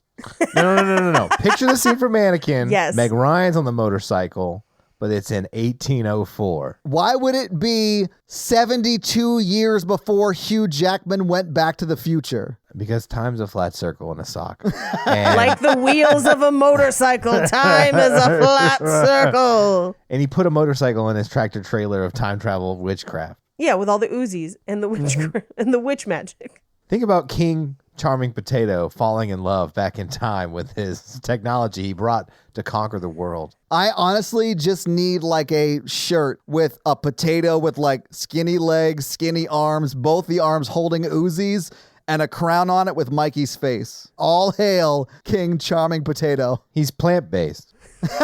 No. Picture the scene from Mannequin. Yes. Meg Ryan's on the motorcycle, but it's in 1804. Why would it be 72 years before Hugh Jackman went back to the future? Because time's a flat circle in a sock. And, Like the wheels of a motorcycle, time is a flat circle. and he put a motorcycle in his tractor trailer of time travel witchcraft. Yeah, with all the Uzis and the witch and the witch magic. Think about King Charming Potato falling in love back in time with his technology he brought to conquer the world. I honestly just need like a shirt with a potato with like skinny legs, skinny arms, both the arms holding Uzis, and a crown on it with Mikey's face. All hail King Charming Potato. He's plant-based.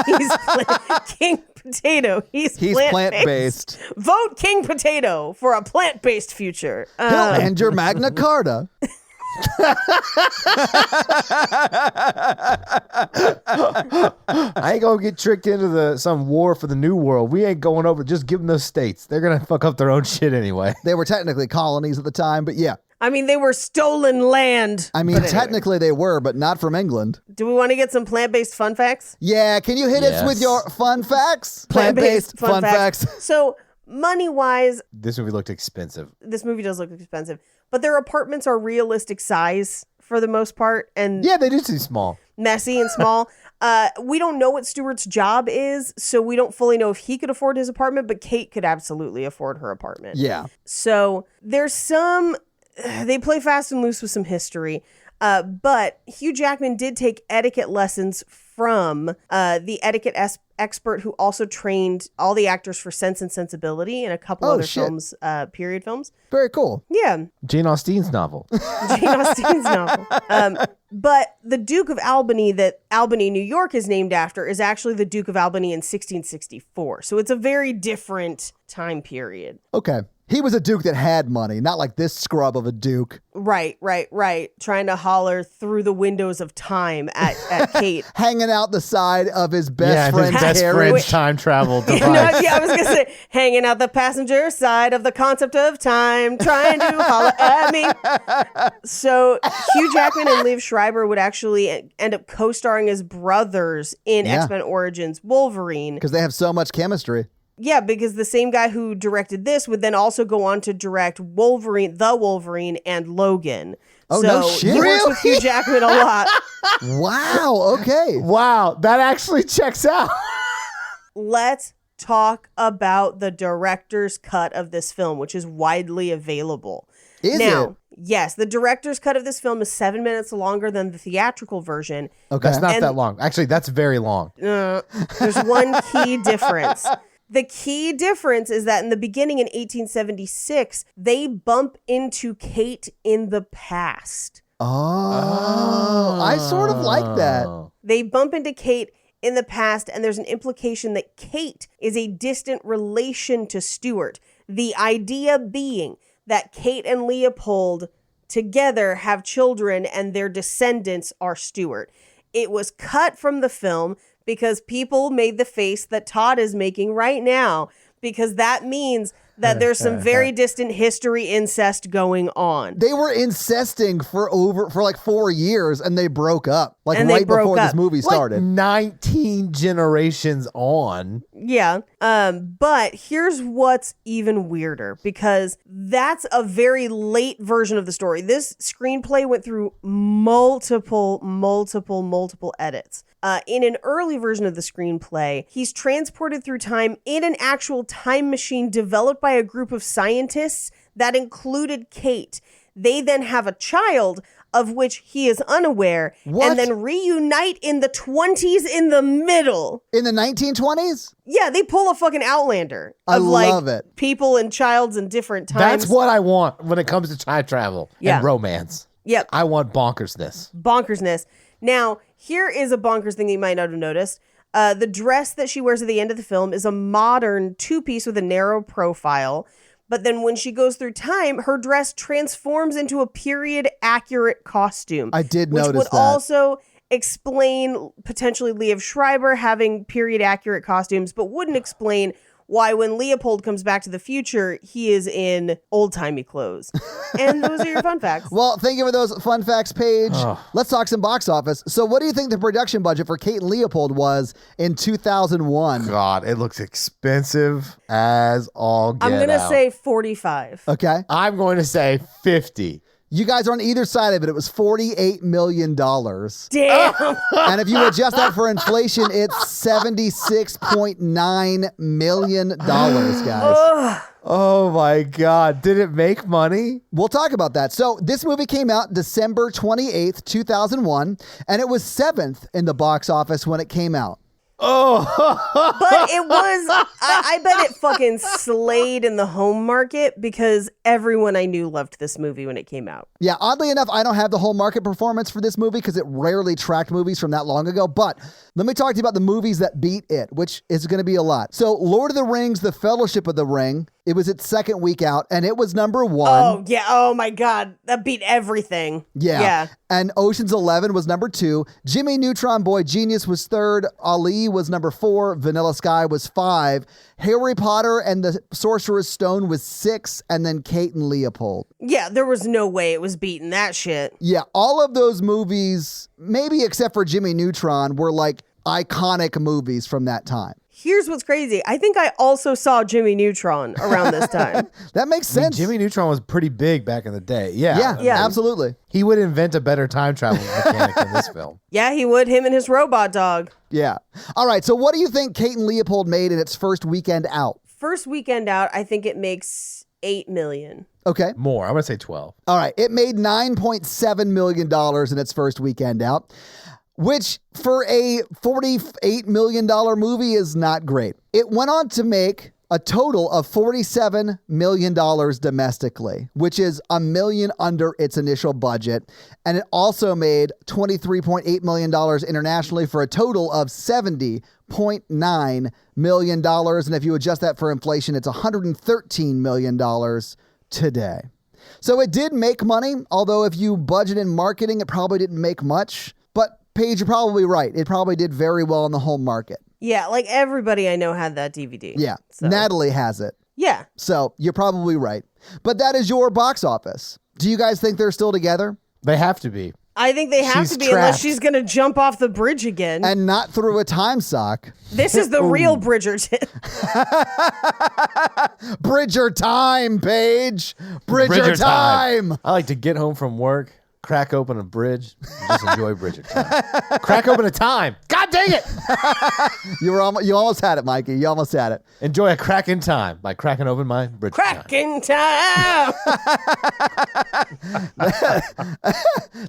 He's King Potato. He's plant-based. Vote King Potato for a plant-based future. He'll end your Magna Carta. I ain't gonna get tricked into some war for the new world. We ain't going over. Just give them those states. They're gonna fuck up their own shit anyway. They were technically colonies at the time, but yeah. I mean, they were stolen land. I mean, technically they were, but not from England. Do we want to get some plant-based fun facts? Yeah, can you hit us with your fun facts? Plant-based fun facts. So, money-wise, This movie looked expensive. this movie does look expensive, but their apartments are realistic size for the most part. And Yeah, they do seem small. messy and small. We don't know what Stewart's job is, so we don't fully know if he could afford his apartment, but Kate could absolutely afford her apartment. Yeah. So there's they play fast and loose with some history. But Hugh Jackman did take etiquette lessons from the etiquette expert who also trained all the actors for Sense and Sensibility and a couple other films, period films. Very cool. Yeah. Jane Austen's novel. Jane Austen's novel. But the Duke of Albany that Albany, New York is named after is actually the Duke of Albany in 1664. So it's a very different time period. Okay. He was a duke that had money, not like this scrub of a duke. Right. Trying to holler through the windows of time at Kate. Hanging out the side of his best friend's best carriage. friend's time travel device. I was going to say, hanging out the passenger side of the concept of time, trying to holler at me. So Hugh Jackman and Liev Schreiber would actually end up co-starring as brothers in X-Men Origins Wolverine. Because they have so much chemistry. Yeah, because the same guy who directed this would then also go on to direct Wolverine, and Logan. Oh, so no shit. He works with Hugh Jackman a lot. Wow. Okay. Wow, that actually checks out. Let's talk about the director's cut of this film, which is widely available. Is now, it? Yes, the director's cut of this film is 7 minutes longer than the theatrical version. Okay. That's not that long. Actually, that's very long. There's one key difference. The key difference is that in the beginning in 1876, they bump into Kate in the past. Oh, I sort of like that. They bump into Kate in the past, and there's an implication that Kate is a distant relation to Stewart. The idea being that Kate and Leopold together have children and their descendants are Stewart. It was cut from the film because people made the face that Todd is making right now, because that means that there's some very distant history incest going on. They were incesting for like 4 years, and they broke up. Like And they right broke before up. this movie started. 19 generations on. Yeah. But here's what's even weirder, because that's a very late version of the story. This screenplay went through multiple edits. In an early version of the screenplay, he's transported through time in an actual time machine developed by a group of scientists that included Kate. They then have a child of which he is unaware, What? and then reunite in the 20s in the middle. In the 1920s? Yeah, they pull a fucking Outlander I of love it. people and childs in different times. That's what I want when it comes to time travel Yeah. and romance. Yep, I want bonkersness. bonkersness. Now, here is a bonkers thing that you might not have noticed. The dress that she wears at the end of the film is a modern two-piece with a narrow profile. But then when she goes through time, her dress transforms into a period-accurate costume. I did which notice would that. also explain potentially Liev Schreiber having period-accurate costumes, but wouldn't explain why when Leopold comes back to the future, he is in old-timey clothes. And those are your fun facts. Well, thank you for those fun facts, Paige. Let's talk some box office. So what do you think the production budget for Kate and Leopold was in 2001? God, it looks expensive as all get I'm going to out. say 45. Okay. I'm going to say 50. You guys are on either side of it. It was $48 million. Damn. And if you adjust that for inflation, it's $76.9 million, guys. Oh my God. Did it make money? We'll talk about that. So this movie came out December 28th, 2001, and it was 7th in the box office when it came out. But it was, I bet it fucking slayed in the home market because everyone I knew loved this movie when it came out. Yeah, oddly enough, I don't have the whole market performance for this movie because it rarely tracked movies from that long ago. But let me talk to you about the movies that beat it, which is going to be a lot. So Lord of the Rings, The Fellowship of the Ring, it was its second week out, and it was number 1. Oh, yeah. Oh, my God. That beat everything. Yeah. And Ocean's 11 was number 2. Jimmy Neutron Boy Genius was 3rd. Ali was number 4. Vanilla Sky was 5. Harry Potter and the Sorcerer's Stone was 6. And then Kate and Leopold. Yeah, there was no way it was beating that shit. Yeah, all of those movies, maybe except for Jimmy Neutron, were like iconic movies from that time. Here's what's crazy. I think I also saw Jimmy Neutron around this time. That makes I mean, sense. Jimmy Neutron was pretty big back in the day. Yeah. Yeah, absolutely. He would invent a better time travel mechanic in this film. Yeah, he would. Him and his robot dog. Yeah. All right. So what do you think Kate and Leopold made in its first weekend out? First weekend out, I think it makes $8 million. Okay. More. I'm going to say 12. All right. It made $9.7 million in its first weekend out, which for a $48 million movie is not great. It went on to make a total of $47 million domestically, which is $1 million under its initial budget. And it also made $23.8 million internationally for a total of $70.9 million. And if you adjust that for inflation, it's $113 million today. So it did make money, although if you budget in marketing, it probably didn't make much. But Paige, you're probably right. It probably did very well in the home market. Yeah, like everybody I know had that DVD. Yeah. So. Natalie has it. Yeah. So you're probably right. But that is your box office. Do you guys think they're still together? They have to be. I think they have She's to be unless trapped. she's going to jump off the bridge again. And not through a time sock. This is the real Bridgerton. Bridger time, Paige. Bridger time. I like to get home from work, crack open a bridge, and just enjoy Bridger time. Crack open a time. God dang it! You almost had it, Mikey. You almost had it. Enjoy a crack in time by cracking open my Bridger time. Cracking time.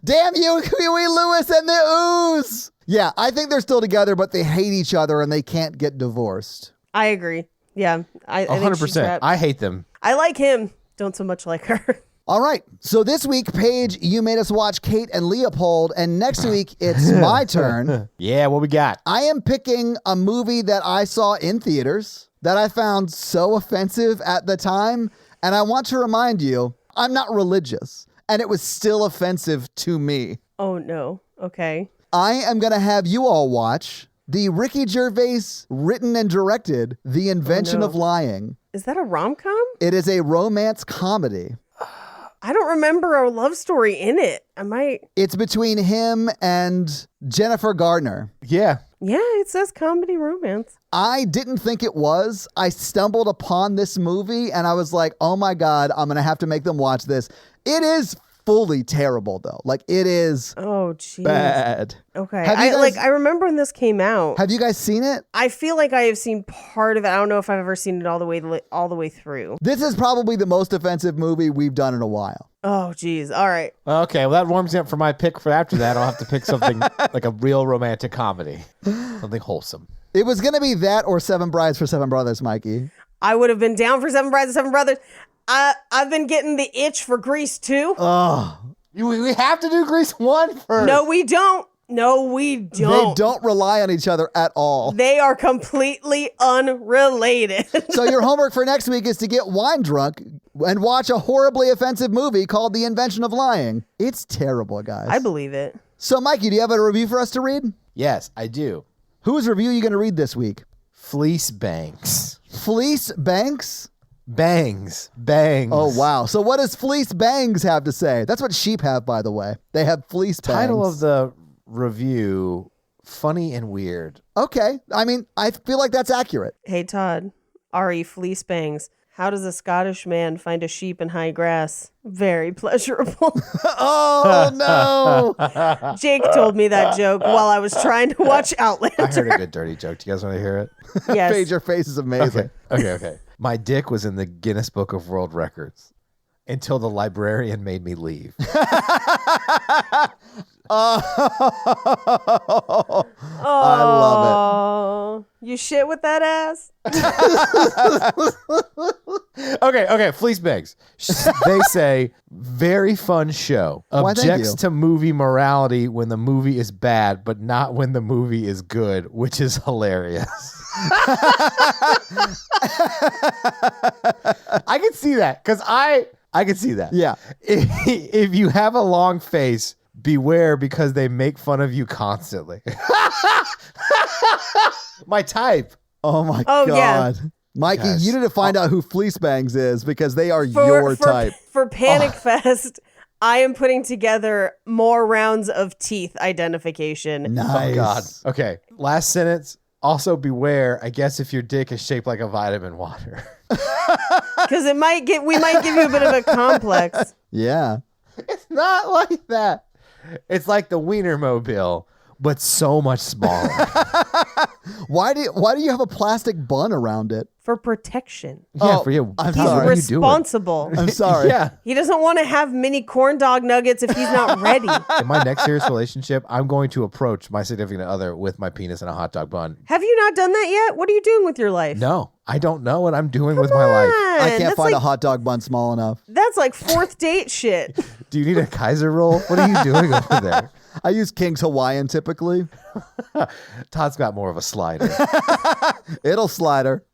Damn you, Huey Lewis and the Ooze. Yeah, I think they're still together, but they hate each other and they can't get divorced. I agree. Yeah. I think she's 100%. trapped. I hate them. I like him. Don't so much like her. All right. So this week, Paige, you made us watch Kate and Leopold, and next week it's my turn. Yeah, what we got? I am picking a movie that I saw in theaters that I found so offensive at the time, and I want to remind you, I'm not religious, and it was still offensive to me. Oh, no. Okay. I am going to have you all watch the Ricky Gervais written and directed The Invention of Lying. Is that a rom-com? It is a romance comedy. I don't remember a love story in it. It's between him and Jennifer Gardner. Yeah. Yeah, it says comedy romance. I didn't think it was. I stumbled upon this movie and I was like, oh my God, I'm going to have to make them watch this. It is fully terrible though. Like it is Oh, geez. bad. Okay. Have you guys- I remember when this came out. Have you guys seen it? I feel like I have seen part of it. I don't know if I've ever seen it all the way through. This is probably the most offensive movie we've done in a while. Oh, geez. All right. Okay, well, that warms me up for my pick for after that. I'll have to pick something like a real romantic comedy. Something wholesome. It was going to be that or Seven Brides for Seven Brothers, Mikey. I would have been down for Seven Brides and Seven Brothers. I've been getting the itch for Grease 2. We have to do Grease 1 first. No, we don't. No, we don't. They don't rely on each other at all. They are completely unrelated. So your homework for next week is to get wine drunk and watch a horribly offensive movie called The Invention of Lying. It's terrible, guys. I believe it. So, Mikey, do you have a review for us to read? Yes, I do. Whose review are you going to read this week? Fleece Banks. Fleece Banks? Bangs. Oh, wow. So what does Fleece Bangs have to say? That's what sheep have, by the way. They have fleece bangs. Title of the review, Funny and Weird. Okay. I mean, I feel like that's accurate. Hey, Todd. R.E. Fleece Bangs. How does a Scottish man find a sheep in high grass? Very pleasurable. Oh, no. Jake told me that joke while I was trying to watch Outlander. I heard a good dirty joke. Do you guys want to hear it? Yes. Paige, your face is amazing. Okay. My dick was in the Guinness Book of World Records until the librarian made me leave. I love You shit with that ass? Okay, Fleece Banks. They say, very fun show. Why, thank Objects you. to movie morality when the movie is bad, but not when the movie is good, which is hilarious. I can see that, because I can see that. Yeah. If you have a long face, beware because they make fun of you constantly. My type. Oh, my Oh, yeah. God. Mikey, Guys. you need to find out who Fleece Bangs is because they are your type. For Panic Fest, I am putting together more rounds of teeth identification. Nice. Oh, God. Okay. Last sentence. Also, beware, I guess, if your dick is shaped like a vitamin water. Because we might give you a bit of a complex. Yeah. It's not like that. It's like the Wienermobile, but so much smaller. Why do you have a plastic bun around it? For protection. Yeah, for you. I'm He's Todd, what are you doing? responsible. I'm sorry. Yeah. He doesn't want to have mini corn dog nuggets if he's not ready. In my next serious relationship, I'm going to approach my significant other with my penis in a hot dog bun. Have you not done that yet? What are you doing with your life? No, I don't know what I'm doing with my life. I can't That's find a like, hot dog bun small enough. That's like fourth date shit. Do you need a Kaiser roll? What are you doing over there? I use King's Hawaiian typically. Todd's got more of a slider. It'll slider.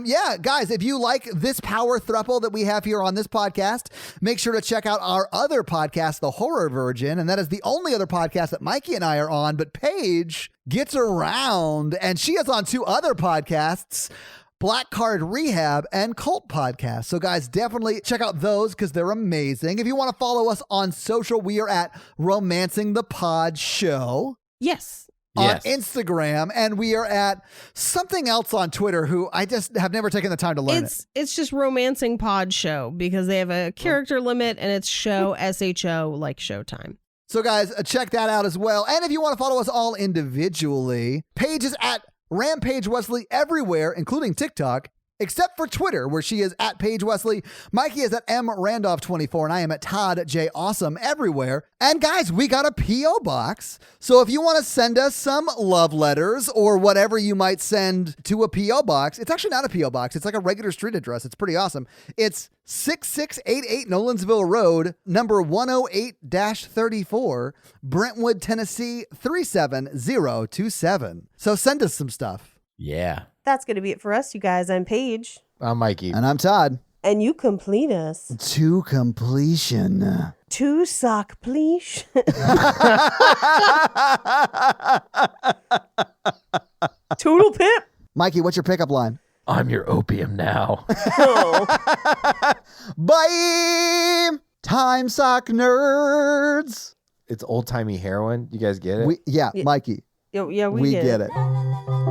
Yeah, guys, if you like this power throuple that we have here on this podcast, make sure to check out our other podcast, The Horror Virgin. And that is the only other podcast that Mikey and I are on. But Paige gets around, and she is on 2 other podcasts, Black Card Rehab and Cult Podcast. So guys, definitely check out those because they're amazing. If you want to follow us on social, we are at Romancing the Pod Show Yes. on Instagram, and we are at something else on Twitter who I just have never taken the time to learn it. It's just Romancing Pod Show because they have a character limit and it's show SHO like Showtime. So guys, check that out as well. And if you want to follow us all individually, Paige is at Rampage Wesley everywhere, including TikTok, except for Twitter, where she is at Paige Wesley. Mikey is at MRandolph24, and I am at Todd J. Awesome everywhere. And guys, we got a P.O. box. So if you want to send us some love letters or whatever you might send to a P.O. box, it's actually not a P.O. box. It's like a regular street address. It's pretty awesome. It's 6688 Nolensville Road, number 108-34, Brentwood, Tennessee 37027. So send us some stuff. Yeah. That's going to be it for us, you guys. I'm Paige. I'm Mikey. And I'm Todd. And you complete us. To completion. Two sock, please. Toodle pip. Mikey, what's your pickup line? I'm your opium now. Oh. Bye! Time sock nerds. It's old-timey heroin. You guys get it? Yeah, Mikey. Yeah, We get get it. it.